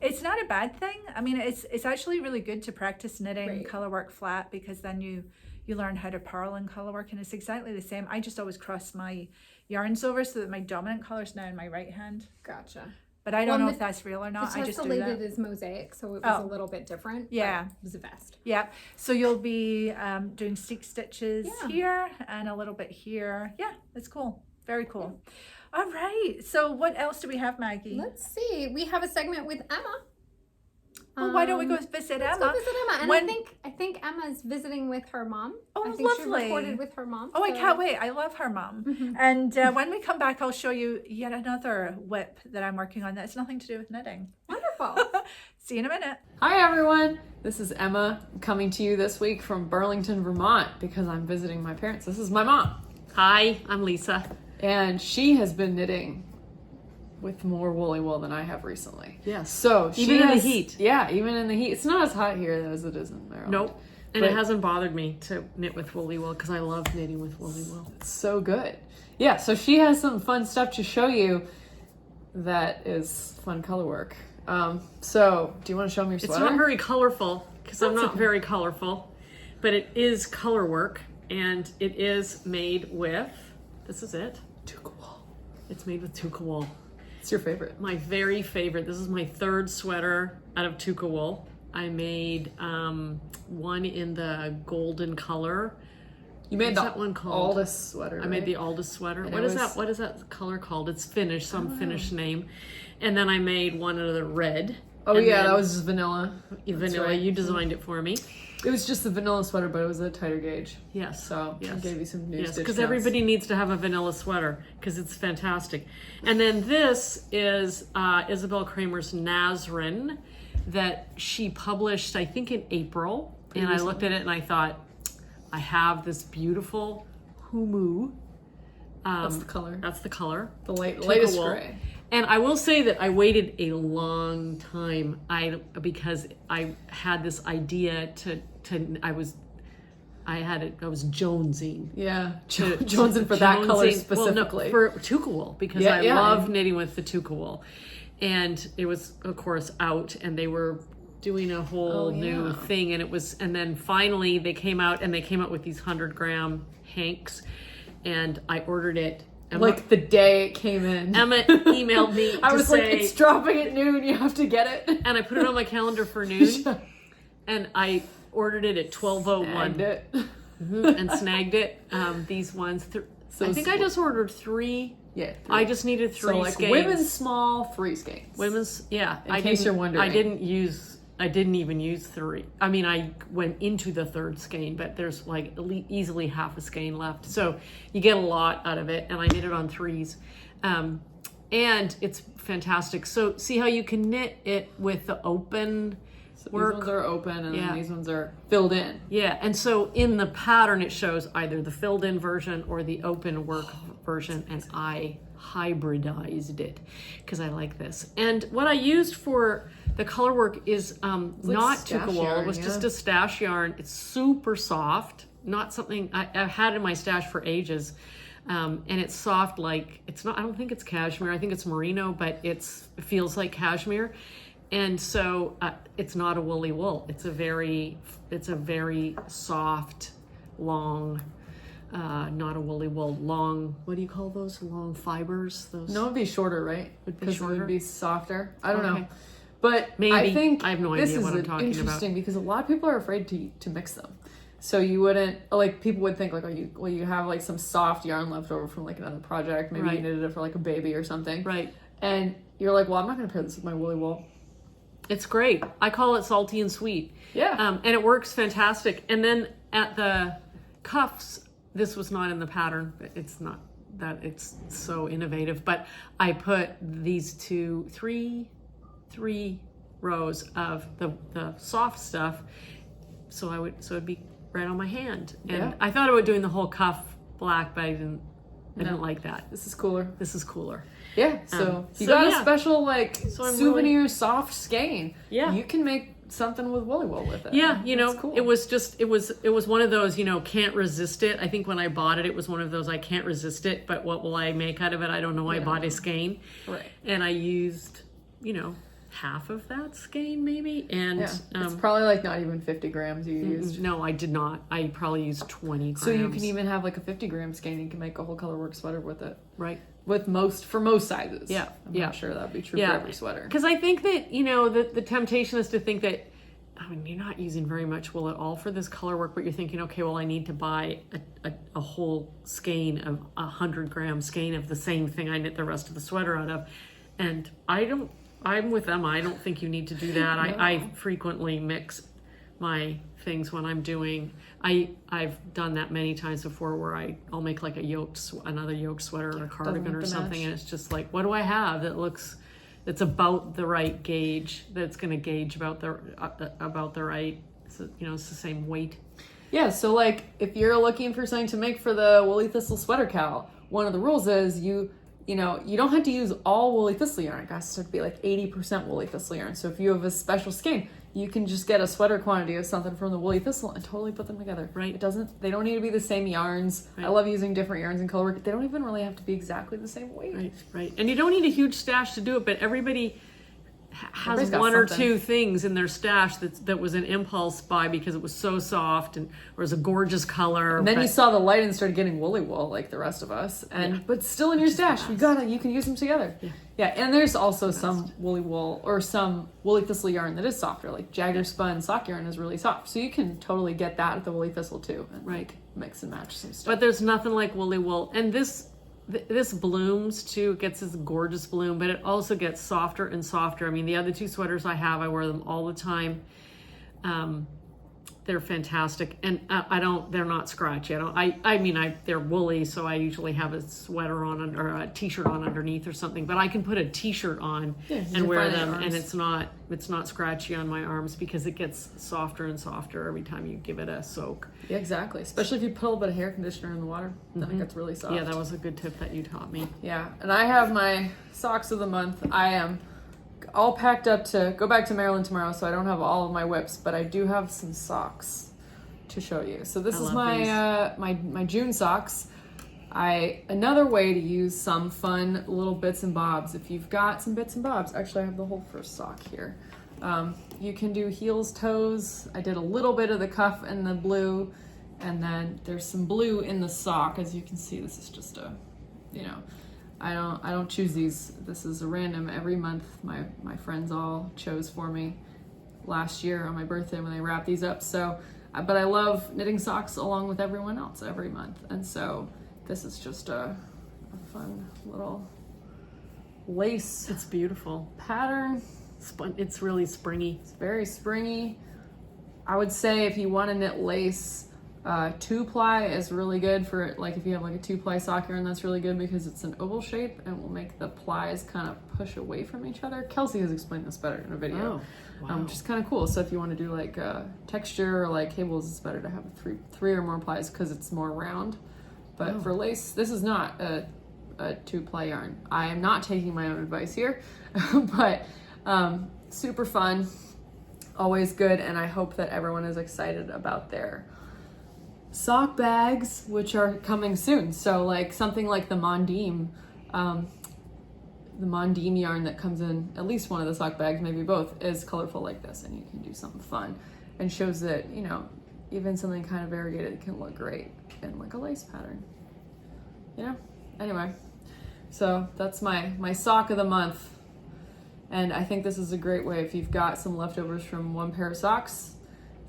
it's not a bad thing. I mean, it's actually really good to practice knitting color work flat, because then you learn how to purl in color work, and it's exactly the same. I just always cross my yarns over so that my dominant color is now in my right hand. Gotcha. But I don't know if that's real or not. The I just do tessellated that. is mosaic, so it was a little bit different. Yeah. But it was a vest. Yeah. So you'll be doing steek stitches here and a little bit here. Yeah, that's cool. Very cool. All right. So what else do we have, Maggie? Let's see. We have a segment with Emma. Well, why don't we go visit Emma? Let's go visit Emma. And I think Emma's visiting with her mom. Oh, I think lovely. she recorded with her mom. Oh, I can't wait. I love her mom. And when we come back, I'll show you yet another WIP that I'm working on that's nothing to do with knitting. Wonderful. See you in a minute. Hi everyone, this is Emma coming to you this week from Burlington, Vermont because I'm visiting my parents. This is my mom. Hi, I'm Lisa. And she has been knitting with more woolly wool than I have recently. Yes. So she even in has, the heat. Yeah, even in the heat. It's not as hot here as it is in Maryland. Nope. And But it hasn't bothered me to knit with woolly wool because I love knitting with woolly wool. It's so good. Yeah, so she has some fun stuff to show you that is fun color work. So do you want to show me your sweater? It's not very colorful because I'm not very colorful, but it is color work and it is made with, this is it. Tuca wool. It's made with Tuca wool. It's your favorite. My very favorite. This is my third sweater out of Tuca wool. I made one in the golden color. You made that one called? Aldous sweater. I made the Aldous sweater. And What is that? What is that color called? It's Finnish, some Finnish name. And then I made one of the red. Oh and yeah, then that was just vanilla. vanilla. right. You designed it for me. It was just the vanilla sweater, but it was a tighter gauge. Yes. So I gave you some new Yes, stitch because counts. everybody needs to have a vanilla sweater because it's fantastic. And then this is Isabel Kramer's Nazarene that she published, I think, in April. And I looked at it and I thought, I have this beautiful Humu. That's the color. That's the color. The latest wool. gray. And I will say that I waited a long time because I had this idea I was jonesing. Yeah, jonesing for that color specifically. Well, no, for Tuca wool because I love knitting with the Tuca wool. And it was, of course, out and they were doing a whole new thing and then finally they came out with these 100-gram hanks and I ordered it. Like the day it came in. Emma emailed me I to was say, like, it's dropping at noon, you have to get it. and I put it on my calendar for noon and I ordered it at 12:01 and snagged it. These ones I think I just ordered 3. Yeah, 3. I just needed 3 so like skeins. women's small, 3 skeins. Women's, yeah. In case you're wondering. I didn't even use 3. I mean, I went into the 3rd skein, but there's like easily half a skein left. So you get a lot out of it, and I knit it on 3s. And it's fantastic. So see how you can knit it with the open work? These ones are open, and then these ones are filled in. Yeah, and so in the pattern, it shows either the filled in version or the open work version, and I hybridized it because I like this. And what I used for the color work is not Tuca wool. It was just a stash yarn. It's super soft, not something I've had in my stash for ages. And it's soft, like it's not, I don't think it's cashmere. I think it's merino, but it feels like cashmere. And so it's not a woolly wool. It's a very soft, long, not a woolly wool, long, what do you call those? Long fibers? Those? No, it'd be shorter, right? Because it would be softer. I don't know. But maybe. I think I have no idea what I'm talking about. Interesting because a lot of people are afraid to mix them. So you wouldn't, like, people would think, like, you have, like, some soft yarn left over from, like, another project. Maybe you knitted it for, like, a baby or something. Right. And you're like, well, I'm not going to pair this with my woolly wool. It's great. I call it salty and sweet. Yeah. And it works fantastic. And then at the cuffs, this was not in the pattern. It's not that it's so innovative, but I put these three rows of the soft stuff. So it'd be right on my hand. And I thought about doing the whole cuff black, but I didn't like that. This is cooler. Yeah, so you got a special, like, souvenir soft skein. Yeah. You can make something with woolly wool with it. Yeah, cool. it was one of those, can't resist it. I think when I bought it, it was one of those, I can't resist it, but what will I make out of it? I don't know. I bought a skein. Right. And I used, half of that skein maybe. And it's probably like not even 50 grams you used. No, I did not. I probably used 20 grams. So you can even have like a 50-gram skein and you can make a whole colorwork sweater with it. Right. For most sizes. Yeah. I'm not sure that would be true for every sweater. Because I think that, the temptation is to think that, you're not using very much wool at all for this color work, but you're thinking, okay, well, I need to buy a whole skein of 100-gram skein of the same thing I knit the rest of the sweater out of. And I don't I'm with Emma. I don't think you need to do that. I frequently mix my things when I'm doing. I've done that many times before, where I'll make like another yoke sweater or a cardigan or something, and it's just like, what do I have that's about the right gauge, that's going to gauge about the right, so, it's the same weight. Yeah, so like if you're looking for something to make for the woolly thistle sweater cowl, one of the rules is you don't have to use all woolly thistle yarn. It has to be like 80% woolly thistle yarn. So if you have a special skein, you can just get a sweater quantity of something from the woolly thistle and totally put them together. Right. They don't need to be the same yarns. Right. I love using different yarns in colorwork. They don't even really have to be exactly the same weight. Right. And you don't need a huge stash to do it, but everybody has one or two things in their stash that was an impulse buy because it was so soft and or was a gorgeous color. And then you saw the light and started getting woolly wool like the rest of us. But still in your stash, you can use them together. Yeah, and there's also some woolly wool or some woolly thistle yarn that is softer, like Jagger spun sock yarn is really soft. So you can totally get that at the woolly thistle too. And like mix and match some stuff. But there's nothing like woolly wool. And this blooms too. It gets this gorgeous bloom, but it also gets softer and softer. I mean, the other two sweaters I have, I wear them all the time. They're fantastic, and they're not scratchy. They're woolly, so I usually have a sweater on or a t-shirt on underneath or something, but I can put a t-shirt on and wear them, and it's not scratchy on my arms because it gets softer and softer every time you give it a soak. Yeah, exactly. Especially if you put a little bit of hair conditioner in the water, then it gets really soft. Yeah, that was a good tip that you taught me. Yeah, and I have my socks of the month. I am all packed up to go back to Maryland tomorrow, so I don't have all of my whips, but I do have some socks to show you. So this is my June socks. Another way to use some fun little bits and bobs. If you've got some bits and bobs, actually I have the whole first sock here. You can do heels, toes. I did a little bit of the cuff and the blue, and then there's some blue in the sock. As you can see, this is just I don't choose these. This is a random every month. My friends all chose for me last year on my birthday when they wrapped these up. So, but I love knitting socks along with everyone else every month. And so this is just a fun little lace. It's beautiful pattern. It's really springy. It's very springy. I would say if you want to knit lace, 2-ply is really good for it. Like if you have like a 2-ply sock yarn, that's really good because it's an oval shape and will make the plies kind of push away from each other. Kelsey has explained this better in a video, which is kind of cool. So if you want to do like texture or like cables, it's better to have three or more plies because it's more round. But for lace, this is not a 2-ply yarn. I am not taking my own advice here, but super fun, always good, and I hope that everyone is excited about their sock bags, which are coming soon. So like something like the Mondim yarn that comes in at least one of the sock bags, maybe both, is colorful like this, and you can do something fun and shows that even something kind of variegated can look great in like a lace pattern. Anyway, so that's my sock of the month, and I think this is a great way if you've got some leftovers from one pair of socks,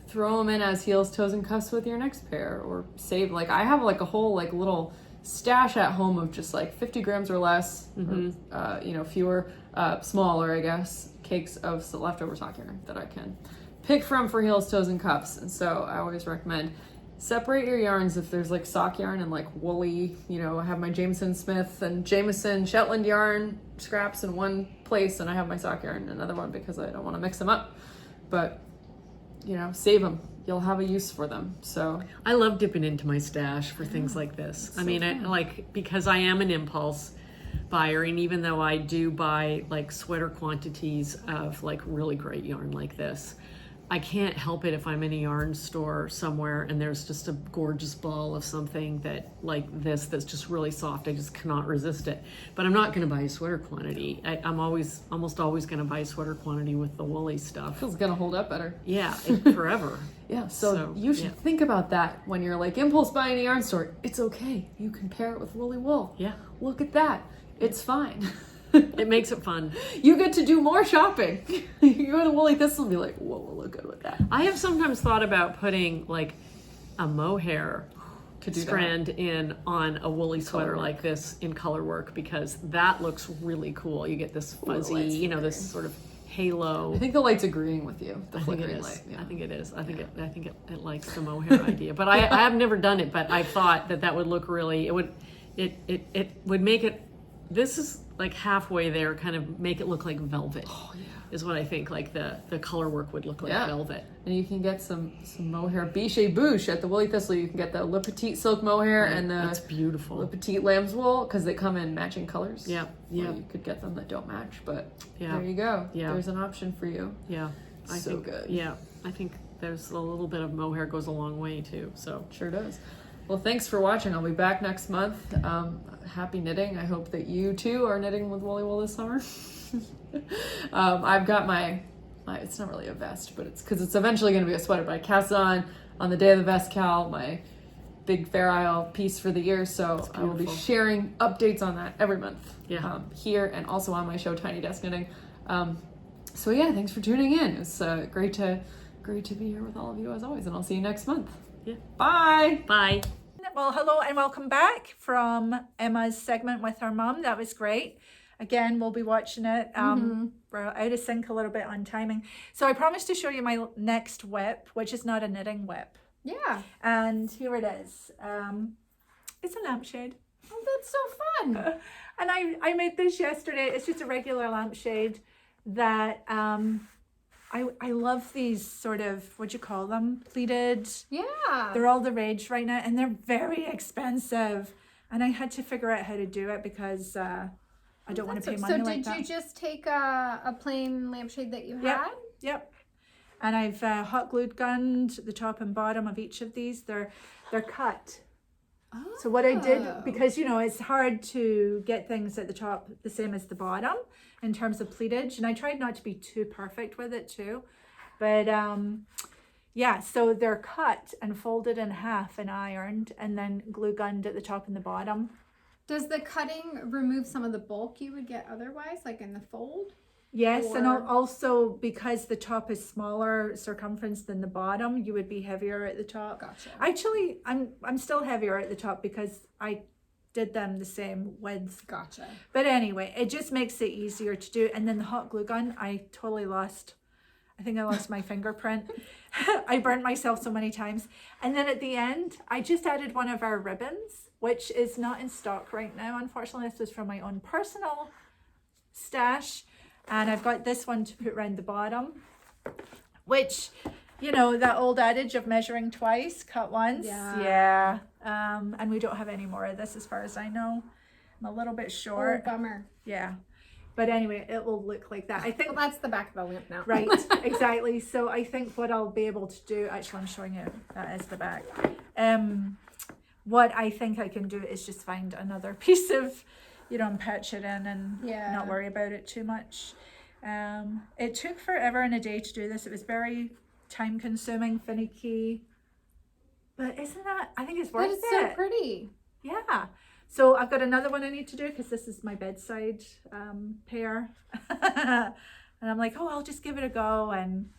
throw them in as heels, toes, and cuffs with your next pair, or save. Like I have like a whole like little stash at home of just like 50 grams or less, or, fewer, smaller, I guess, cakes of leftover sock yarn that I can pick from for heels, toes, and cuffs. And so I always recommend separate your yarns. If there's like sock yarn and like woolly, I have my Jameson Smith and Jameson Shetland yarn scraps in one place, and I have my sock yarn in another one because I don't want to mix them up. But save them. You'll have a use for them. So I love dipping into my stash for things like this. Because I am an impulse buyer, and even though I do buy like sweater quantities of like really great yarn like this, I can't help it if I'm in a yarn store somewhere and there's just a gorgeous ball of something that like this that's just really soft. I just cannot resist it. But I'm not going to buy a sweater quantity. I'm almost always going to buy a sweater quantity with the woolly stuff. It's going to hold up better. Yeah, forever. Yeah, so you should think about that when you're like impulse buying a yarn store. It's okay. You can pair it with woolly wool. Yeah. Look at that. It's fine. It makes it fun. You get to do more shopping. You go to Woolly Thistle and be like, whoa, we'll look good with that. I have sometimes thought about putting like a mohair to do strand in on a woolly sweater Colorwork. like this in color work, because that looks really cool. You get this fuzzy, you know, this sort of halo. I think the light's agreeing with you. The I think it flickering is. light. Yeah. I think it is. I think it likes the mohair idea. But I have never done it. But I thought that would look really. It would make it. This is like halfway there. Kind of make it look like velvet. Oh yeah. Is what I think. Like the color work would look like velvet. And you can get some mohair biche bouche at the Woolly Thistle. You can get the Le Petit silk mohair and the That's beautiful. Le Petit lamb's wool, because they come in matching colors. Yeah, Or yeah, you could get them that don't match, but yeah, there you go. Yeah. There's an option for you. yeah. I So think good. Yeah, I think there's a little bit of mohair goes a long way too. So Sure does. Well, thanks for watching. I'll be back next month. Happy knitting. I hope that you too are knitting with Woolly Wool this summer. I've got my, it's not really a vest, but it's because it's eventually going to be a sweater, but I cast on the day of the vest cowl, my big Fair Isle piece for the year. So I will be sharing updates on that every month. Yeah. Here and also on my show, Tiny Desk Knitting. So yeah, thanks for tuning in. It's great to be here with all of you as always, and I'll see you next month. Yeah. Bye. bye. Well, hello and welcome back from Emma's segment with her mum. That was great. Again, we'll be watching it. We're out of sync a little bit on timing. So I promised to show you my next whip, which is not a knitting whip. Yeah. And here it is. It's a lampshade. Oh, that's so fun. And I made this yesterday. It's just a regular lampshade that I love these sort of, what'd you call them? Pleated. Yeah. They're all the rage right now, and they're very expensive. And I had to figure out how to do it because I don't want to pay money like that. So did you just take a plain lampshade that you Yep. had? Yep. And I've hot glued gunned the top and bottom of each of these. They're cut. Oh. So what I did, because, you know, it's hard to get things at the top the same as the bottom in terms of pleatage. And I tried not to be too perfect with it too. But yeah, so they're cut and folded in half and ironed and then glue gunned at the top and the bottom. Does the cutting remove some of the bulk you would get otherwise, like in the fold? Yes, and Or- also because the top is smaller circumference than the bottom, you would be heavier at the top. Gotcha. Actually, I'm still heavier at the top because I did them the same width. Gotcha. But anyway, it just makes it easier to do. And then the hot glue gun, I totally lost. I think I lost my fingerprint. I burnt myself so many times. And then at the end, I just added one of our ribbons, which is not in stock right now. Unfortunately, this was from my own personal stash. And I've got this one to put around the bottom, which, you know, that old adage of measuring twice, cut once. Yeah. And we don't have any more of this as far as I know. I'm a little bit Oh, short. bummer. Yeah. But anyway, it will look like that. I think Well, that's the back of the lamp now. right, exactly. So I think what I'll be able to do, actually I'm showing you, that is the back. What I think I can do is just find another piece of, you know, and patch it in and not worry about it too much. It took forever and a day to do this. It was very time consuming, finicky. But isn't that, I think it's worth But it's it. so pretty. Yeah. So I've got another one I need to do because this is my bedside pair. And I'm like, oh, I'll just give it a go. And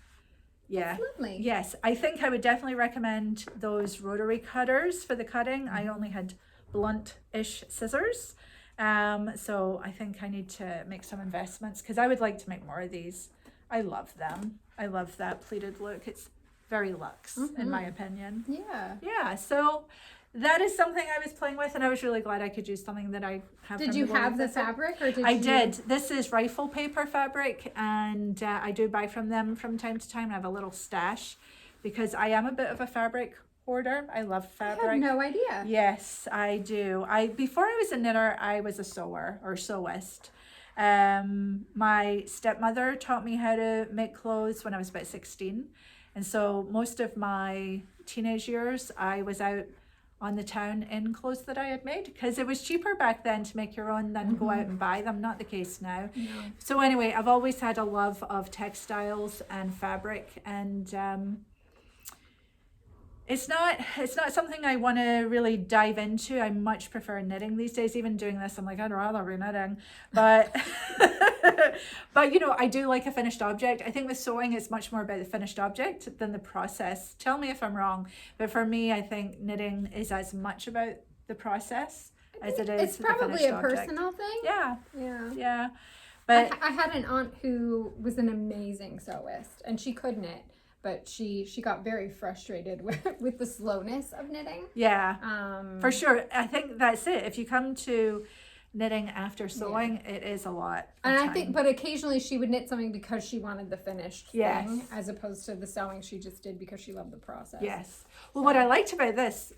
yeah. That's lovely. Yes, I think I would definitely recommend those rotary cutters for the cutting. I only had blunt-ish scissors. So I think I need to make some investments because I would like to make more of these. I love them. I love that pleated look. It's very luxe in my opinion. Yeah. Yeah, so that is something I was playing with and I was really glad I could use something that I have. Did you have the fabric or did I you? did. This is rifle paper fabric and I do buy from them from time to time. I have a little stash because I am a bit of a fabric hoarder. I love fabric. I had no idea. Yes, I do. Before I was a knitter, I was a sewer or sewist. My stepmother taught me how to make clothes when I was about 16. And so most of my teenage years, I was out on the town in clothes that I had made because it was cheaper back then to make your own than go out and buy them. Not the case now. No. So anyway, I've always had a love of textiles and fabric and it's not something I want to really dive into. I much prefer knitting these days. Even doing this, I'm like, I'd rather be knitting. But But you know, I do like a finished object. I think with sewing it's much more about the finished object than the process. Tell me if I'm wrong, but for me I think knitting is as much about the process as it is it's probably a personal thing. Yeah. But I had an aunt who was an amazing sewist, and she could knit, but she got very frustrated with the slowness of knitting. For sure. I think that's it. If you come to knitting after sewing, it is a lot. And I think, but occasionally she would knit something because she wanted the finished thing, as opposed to the sewing she just did because she loved the process. Yes. Well, what I liked about this,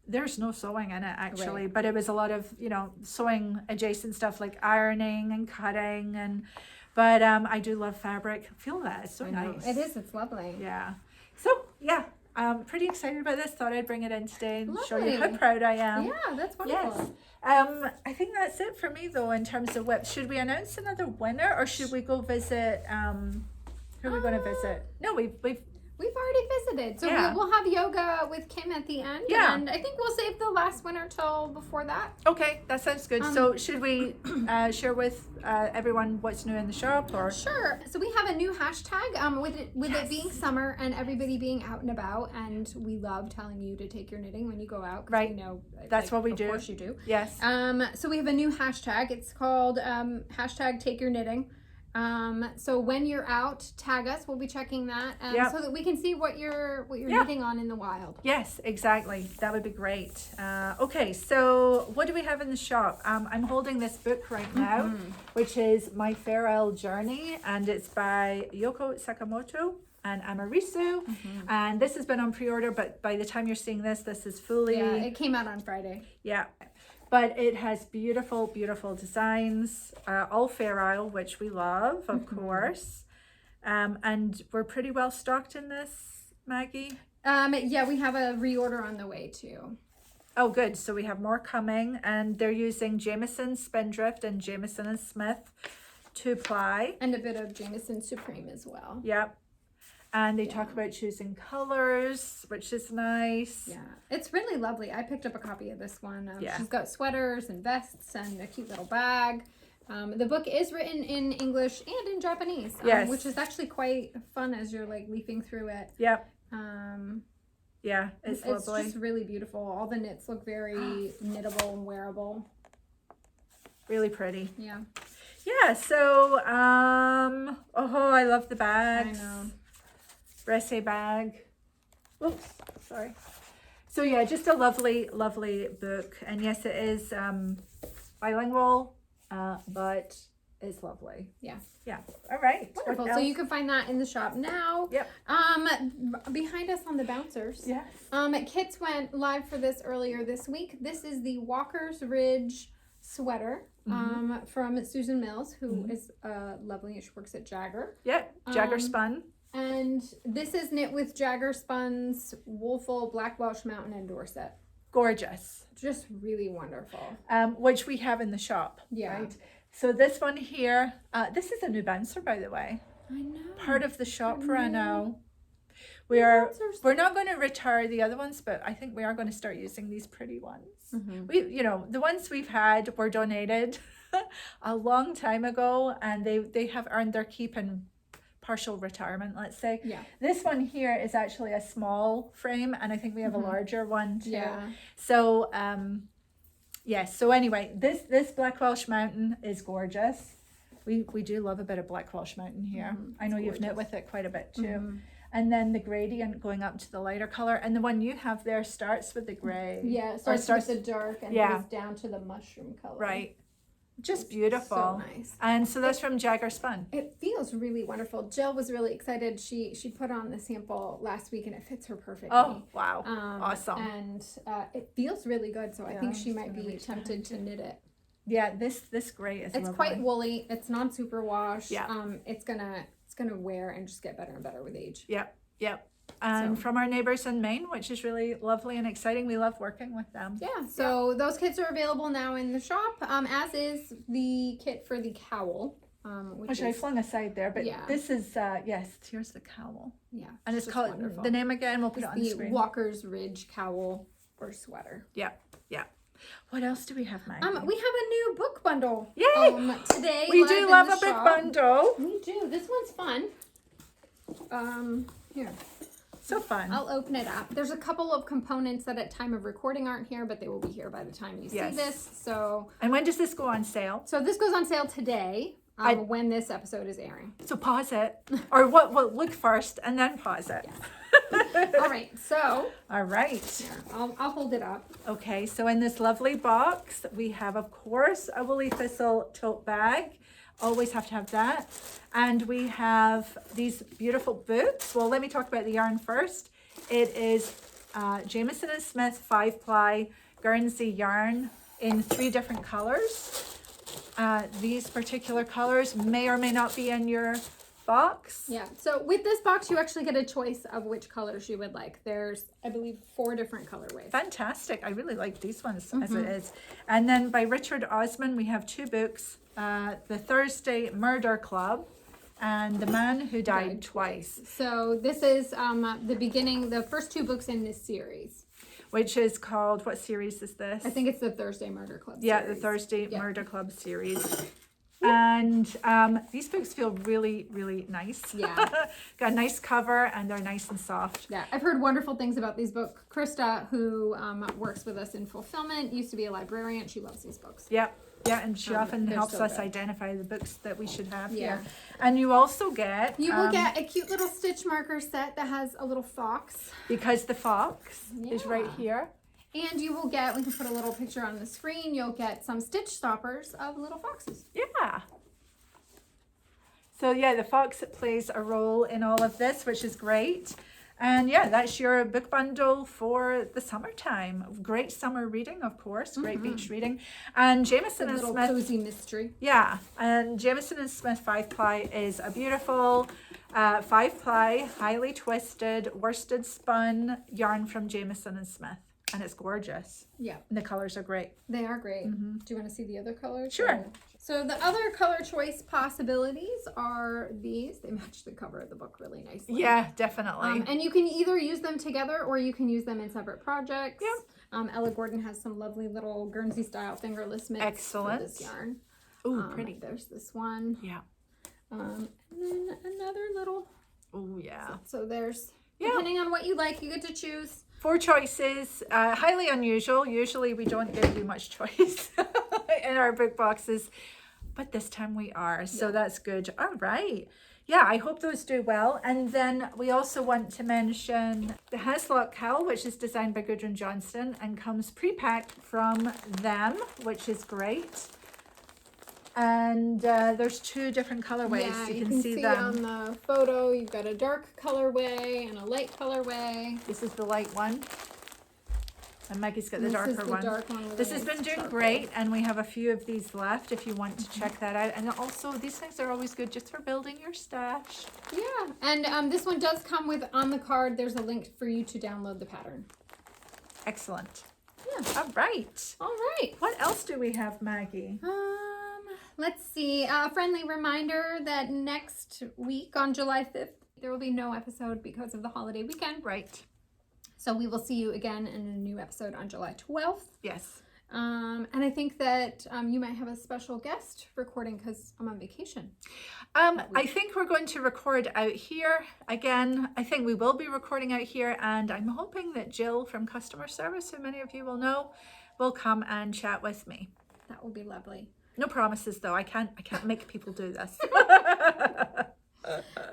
there's no sewing in it actually, but it was a lot of, you know, sewing adjacent stuff like ironing and cutting but I do love fabric. Feel that, it's so nice. It is, it's lovely. Yeah. So yeah, I'm pretty excited about this. Thought I'd bring it in today and show you how Lovely. proud I am. Yeah, that's wonderful. Yes. I think that's it for me though in terms of WIP. Should we announce another winner or should we go visit who are we going to visit? No, We've already visited, so we'll have yoga with Kim at the end. Yeah. And I think we'll save the last winner till before that. Okay, that sounds good. So should we share with everyone what's new in the shop or? Sure. So we have a new hashtag with it being summer and everybody being out and about, and we love telling you to take your knitting when you go out. Right. We know that's what we do. Of course you do. Yes. So we have a new hashtag. It's called hashtag Take Your Knitting. So when you're out, tag us. We'll be checking that so that we can see what you're knitting on in the wild. Yes, exactly. That would be great. Okay, so what do we have in the shop? I'm holding this book right now, which is My Fair Isle Journey, and it's by Yoko Sakamoto and Amarisu. And this has been on pre-order, but by the time you're seeing this is fully... Yeah, it came out on Friday. Yeah. But it has beautiful, beautiful designs, all Fair Isle, which we love, of course. And we're pretty well stocked in this, Maggie? Yeah, we have a reorder on the way too. Oh, good. So we have more coming, and they're using Jameson Spindrift and Jameson and Smith 2-ply. And a bit of Jameson Supreme as well. Yep. And they talk about choosing colors, which is nice. Yeah, it's really lovely. I picked up a copy of this one. She's got sweaters and vests and a cute little bag. The book is written in English and in Japanese, which is actually quite fun as you're like leafing through it. Yep. Yeah, it's lovely. It's just really beautiful. All the knits look very knittable and wearable. Really pretty. Yeah. Yeah, so, I love the bags. I know. Resse bag. Oops, sorry. So yeah, just a lovely, lovely book. And yes, it is bilingual, but it's lovely. Yeah. Yeah. All right. Wonderful. So you can find that in the shop now. Yep. Behind us on the bouncers. Yes. Kits went live for this earlier this week. This is the Walker's Ridge sweater from Susan Mills, who is lovely. She works at Jagger. Yep. Jagger spun. And this is knit with Jagger Spun's Woolful, Black Welsh Mountain, and Dorset. Gorgeous. Just really wonderful. Which we have in the shop. Yeah. Right? So this one here, this is a new bouncer, by the way. I know. Part of the shop for I know. We're not going to retire the other ones, but I think we are going to start using these pretty ones. We, the ones we've had were donated a long time ago, and they have earned their keep in partial retirement, let's say. Yeah. This one here is actually a small frame, and I think we have a larger one too. Yeah. So yes. So anyway, this Black Welsh Mountain is gorgeous. We do love a bit of Black Welsh Mountain here. I know you've knit with it quite a bit too. And then the gradient going up to the lighter color, and the one you have there starts with the gray. Yeah, it starts with the dark and goes down to the mushroom color. Right. Just beautiful. So nice. And so that's from Jagger Spun. It feels really wonderful. Jill was really excited. She put on the sample last week and it fits her perfectly. Oh, wow. Awesome. And it feels really good. So I think she might be tempted to knit it. Yeah, this gray is It's lovely. quite woolly. It's non-superwash. Yeah. It's gonna wear and just get better and better with age. Yep. And from our neighbors in Maine, which is really lovely and exciting. We love working with them. Yeah, so those kits are available now in the shop, as is the kit for the cowl. Which I flung aside there, but this is, yes, here's the cowl. Yeah. And it's called, wonderful. The name again, we'll put it on the screen. Walker's Ridge cowl or sweater. Yeah. What else do we have, Maggie? We have a new book bundle. Yay! Today We live do in love the a big shop. bundle. We do. This one's fun. Here. So fun. I'll open it up. There's a couple of components that at time of recording aren't here, but they will be here by the time you see this. So. And when does this go on sale? So this goes on sale today. When this episode is airing. So pause it, or what? Look first and then pause it. Yes. All right. So. All right. Here, I'll hold it up. Okay. So in this lovely box, we have, of course, a woolly thistle tote bag. Always have to have that. And we have these beautiful books. Well, let me talk about the yarn first. It is Jamieson & Smith 5-ply Guernsey yarn in 3 different colors. These particular colors may or may not be in your box. Yeah, so with this box, you actually get a choice of which colors you would like. There's, I believe, 4 different colorways. Fantastic. I really like these ones as it is. And then by Richard Osman, we have 2 books, The Thursday Murder Club and The Man Who Died Twice. So this is the first 2 books in this series. Which is called, what series is this? I think it's the Thursday Murder Club series. Yeah, the Thursday Murder Club series. And these books feel really, really nice. Yeah. Got a nice cover and they're nice and soft. Yeah, I've heard wonderful things about these books. Krista, who works with us in fulfillment, used to be a librarian. She loves these books. Yep. Yeah, and she often helps so us good. identify the books that we should have Yeah. here. And you also get... You will get a cute little stitch marker set that has a little fox. Because the fox is right here. And you will get, we can put a little picture on the screen, you'll get some stitch stoppers of little foxes. Yeah. So yeah, the fox plays a role in all of this, which is great. And yeah, that's your book bundle for the summertime. Great summer reading, of course. Great beach reading. And Jamieson & Smith. Cozy mystery. Yeah, and Jamieson & Smith 5-ply is a beautiful 5-ply, highly twisted, worsted spun yarn from Jamieson & Smith. And it's gorgeous. Yeah. And the colors are great. They are great. Do you want to see the other colors? Sure. So the other color choice possibilities are these. They match the cover of the book really nicely. Yeah, definitely. And you can either use them together or you can use them in separate projects. Yep. Ella Gordon has some lovely little Guernsey style fingerless mitts. Excellent. For this yarn. Ooh, pretty. There's this one. Yeah. And then another little. Oh, yeah. So there's, depending on what you like, you get to choose. 4 choices, highly unusual. Usually we don't give you much choice in our book boxes, but this time we are, so that's good. All right. Yeah, I hope those do well. And then we also want to mention the Haslock Cowl, which is designed by Gudrun Johnston and comes pre-packed from them, which is great. And there's 2 different colorways. Yeah, you can see them on the photo. You've got a dark colorway and a light colorway. This is the light one, and Maggie's got the darker one. Dark one with This a has nice been doing charcoal. great, and we have a few of these left if you want to check that out. And also, these things are always good just for building your stash. Yeah, and this one does come with, on the card, there's a link for you to download the pattern. Excellent. Yeah. All right. All right. What else do we have, Maggie? Let's see. A friendly reminder that next week on July 5th, there will be no episode because of the holiday weekend. Right. So we will see you again in a new episode on July 12th. Yes. And I think that you might have a special guest recording because I'm on vacation. I think we're going to record out here. Again, I think we will be recording out here, and I'm hoping that Jill from customer service, who many of you will know, will come and chat with me. That will be lovely. No promises though. I can't make people do this.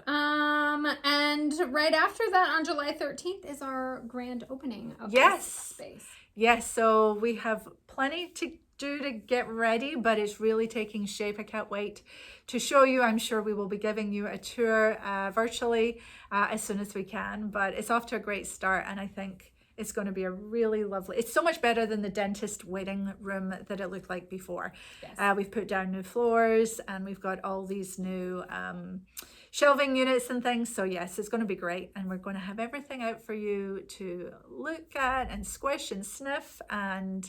And right after that, on July 13th, is our grand opening of Yes. this space. Yes, so we have plenty to do to get ready, but it's really taking shape. I can't wait to show you. I'm sure we will be giving you a tour virtually as soon as we can, but it's off to a great start, and I think it's going to be a really lovely, it's so much better than the dentist waiting room that it looked like before. Yes. We've put down new floors, and we've got all these new shelving units and things. So yes, it's going to be great, and we're going to have everything out for you to look at and squish and sniff and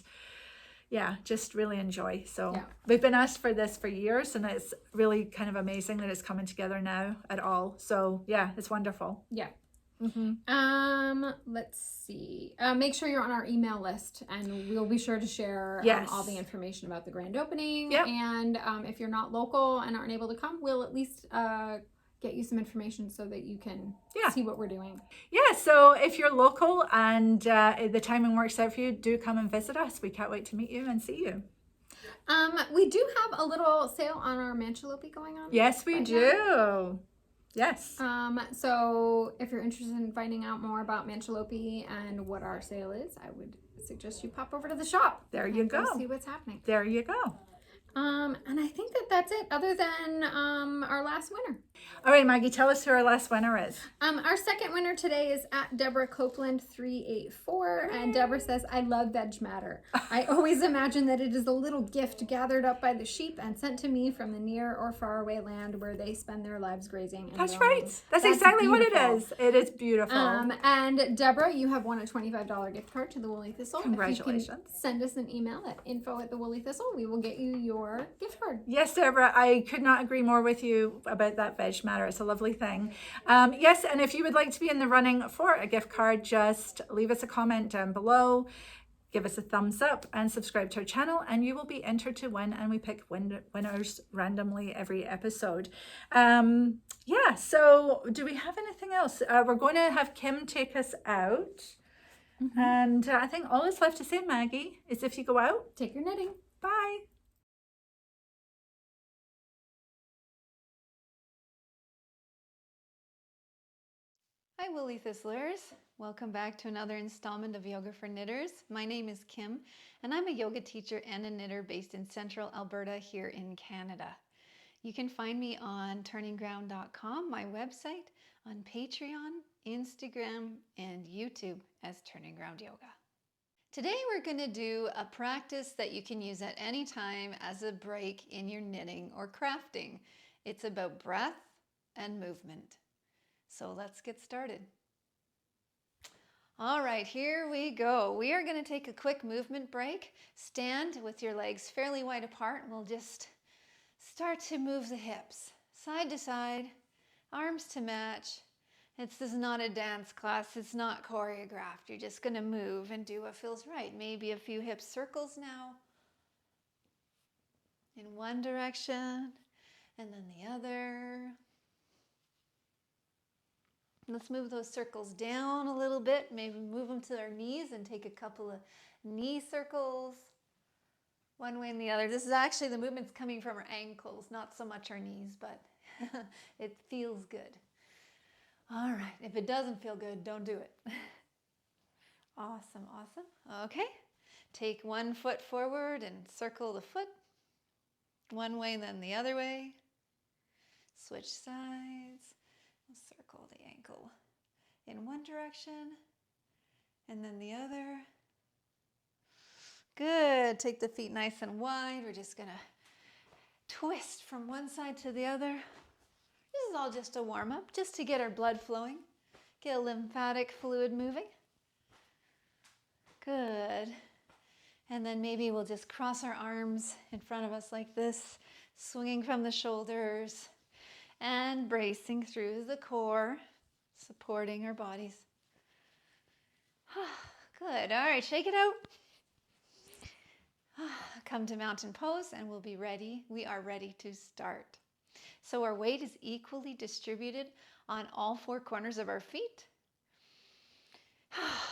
yeah, just really enjoy. So we've been asked for this for years, and it's really kind of amazing that it's coming together now at all. So yeah, it's wonderful. Yeah. Let's see. Make sure you're on our email list, and we'll be sure to share all the information about the grand opening. Yep. And if you're not local and aren't able to come, we'll at least get you some information so that you can see what we're doing. Yeah, so if you're local and the timing works out for you, do come and visit us. We can't wait to meet you and see you. We do have a little sale on our Manchalope going on. Yes, we do. Yes. So if you're interested in finding out more about Manchalope and what our sale is, I would suggest you pop over to the shop. There you go. See what's happening. There you go. And I think that's it, other than our last winner. All right, Maggie, tell us who our last winner is. Our second winner today is at Deborah Copeland 384, and Deborah says, "I love Veg Matter. I always imagine that it is a little gift gathered up by the sheep and sent to me from the near or faraway land where they spend their lives grazing." And That's roaming. right. That's exactly beautiful. what it is. It is beautiful. And Deborah, you have won a $25 gift card to the Woolly Thistle. Congratulations. If you can send us an email at info@thewoollythistle. We will get you your gift card. Yes, Deborah, I could not agree more with you about that Veg Matter. It's a lovely thing. Yes, and if you would like to be in the running for a gift card, just leave us a comment down below, give us a thumbs up, and subscribe to our channel, and you will be entered to win, and we pick winners randomly every episode. Yeah, so do we have anything else? We're going to have Kim take us out. And I think all that's left to say, Maggie, is if you go out, take your knitting. bye. Hi Woolly Thistlers! Welcome back to another installment of Yoga for Knitters. My name is Kim and I'm a yoga teacher and a knitter based in central Alberta here in Canada. You can find me on turningground.com, my website, on Patreon, Instagram, and YouTube as Turning Ground Yoga. Today we're going to do a practice that you can use at any time as a break in your knitting or crafting. It's about breath and movement. So let's get started. All right, here we go. We are going to take a quick movement break. Stand with your legs fairly wide apart, and we'll just start to move the hips side to side, arms to match. This is not a dance class. It's not choreographed. You're just going to move and do what feels right. Maybe a few hip circles now in one direction and then the other. Let's move those circles down a little bit. Maybe move them to our knees and take a couple of knee circles one way and the other. This is actually the movement's coming from our ankles, not so much our knees, but it feels good. All right, if it doesn't feel good, don't do it. Awesome, awesome. Okay, take one foot forward and circle the foot. One way, then the other way. Switch sides. Circle the ankle in one direction and then the other. Good. Take the feet nice and wide. We're just going to twist from one side to the other. This is all just a warm-up, just to get our blood flowing, get a lymphatic fluid moving. Good. And then maybe we'll just cross our arms in front of us like this, swinging from the shoulders and bracing through the core, supporting our bodies. Good. All right, shake it out. Come to mountain pose and we'll be ready. We are ready to start. So our weight is equally distributed on all four corners of our feet.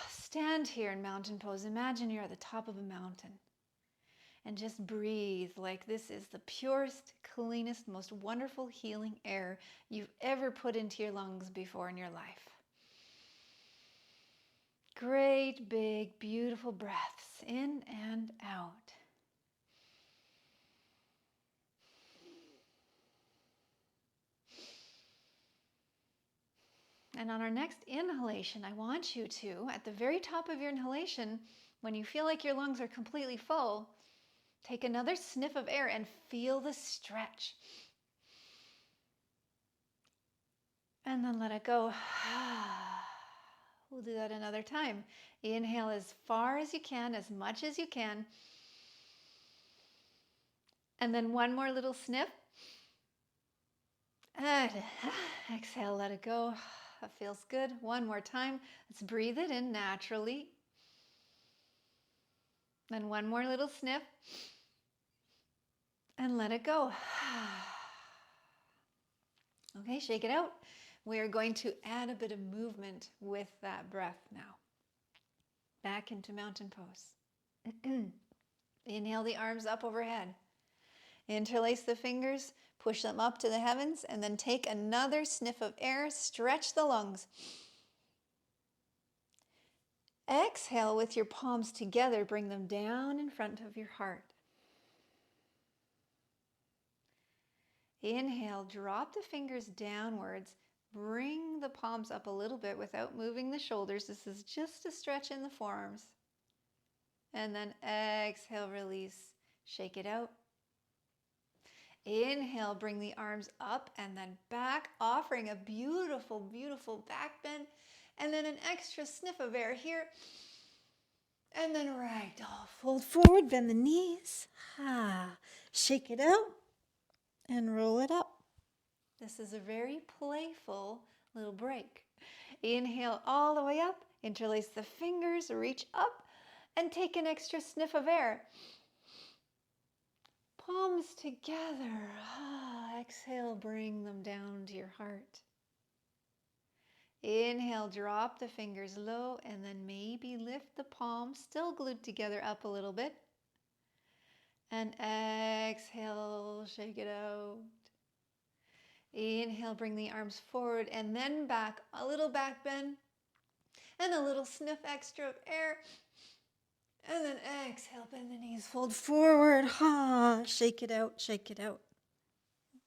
Stand here in mountain pose. Imagine you're at the top of a mountain. And just breathe like this is the purest, cleanest, most wonderful healing air you've ever put into your lungs before in your life. Great, big, beautiful breaths in and out. And on our next inhalation, I want you to, at the very top of your inhalation, when you feel like your lungs are completely full, take another sniff of air and feel the stretch. And then let it go. We'll do that another time. Inhale as far as you can, as much as you can. And then one more little sniff. And exhale, let it go. That feels good. One more time. Let's breathe it in naturally. And one more little sniff. And let it go. Okay, shake it out. We are going to add a bit of movement with that breath now. Back into mountain pose. Inhale the arms up overhead. Interlace the fingers, push them up to the heavens, and then take another sniff of air. Stretch the lungs. Exhale with your palms together. Bring them down in front of your heart. Inhale, drop the fingers downwards. Bring the palms up a little bit without moving the shoulders. This is just a stretch in the forearms. And then exhale, release. Shake it out. Inhale, bring the arms up and then back, offering a beautiful, beautiful back bend. And then an extra sniff of air here. And then ragdoll. Fold forward, bend the knees. Shake it out and roll it up. This is a very playful little break. Inhale all the way up. Interlace the fingers, reach up, and take an extra sniff of air. Palms together. Exhale, bring them down to your heart. Inhale, drop the fingers low, and then maybe lift the palms, still glued together, up a little bit. And exhale, shake it out. Inhale, bring the arms forward, and then back, a little back bend, and a little sniff extra of air. And then exhale, bend the knees, fold forward. Shake it out, shake it out.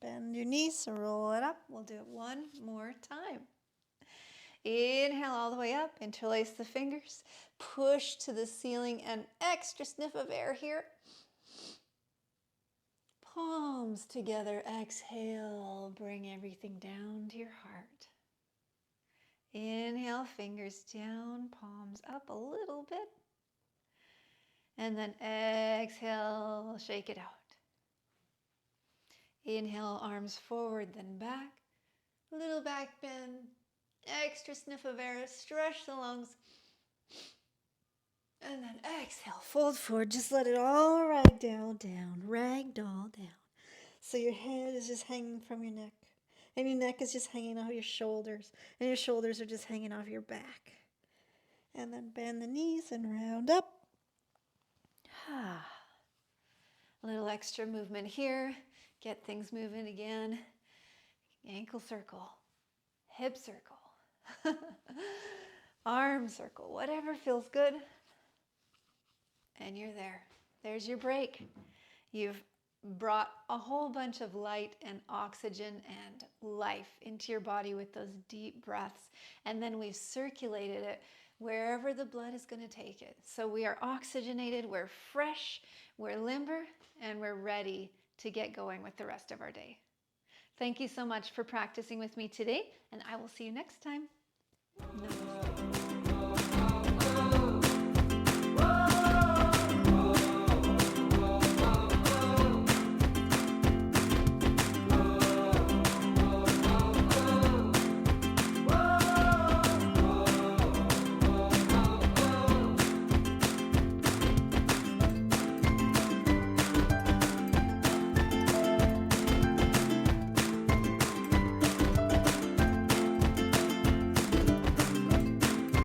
Bend your knees, roll it up. We'll do it one more time. Inhale all the way up, interlace the fingers, push to the ceiling, and extra sniff of air here. Palms together, exhale, bring everything down to your heart. Inhale, fingers down, palms up a little bit. And then exhale, shake it out. Inhale, arms forward, then back. Little back bend, extra sniff of air, stretch the lungs. And then exhale, fold forward, just let it all ragdoll down, ragdoll down. So your head is just hanging from your neck. And your neck is just hanging off your shoulders. And your shoulders are just hanging off your back. And then bend the knees and round up. A little extra movement here. Get things moving again. Ankle circle. Hip circle. Arm circle. Whatever feels good. And you're there. There's your break. You've brought a whole bunch of light and oxygen and life into your body with those deep breaths. And then we've circulated it wherever the blood is going to take it. So we are oxygenated, we're fresh, we're limber, and we're ready to get going with the rest of our day. Thank you so much for practicing with me today, and I will see you next time. Namaste.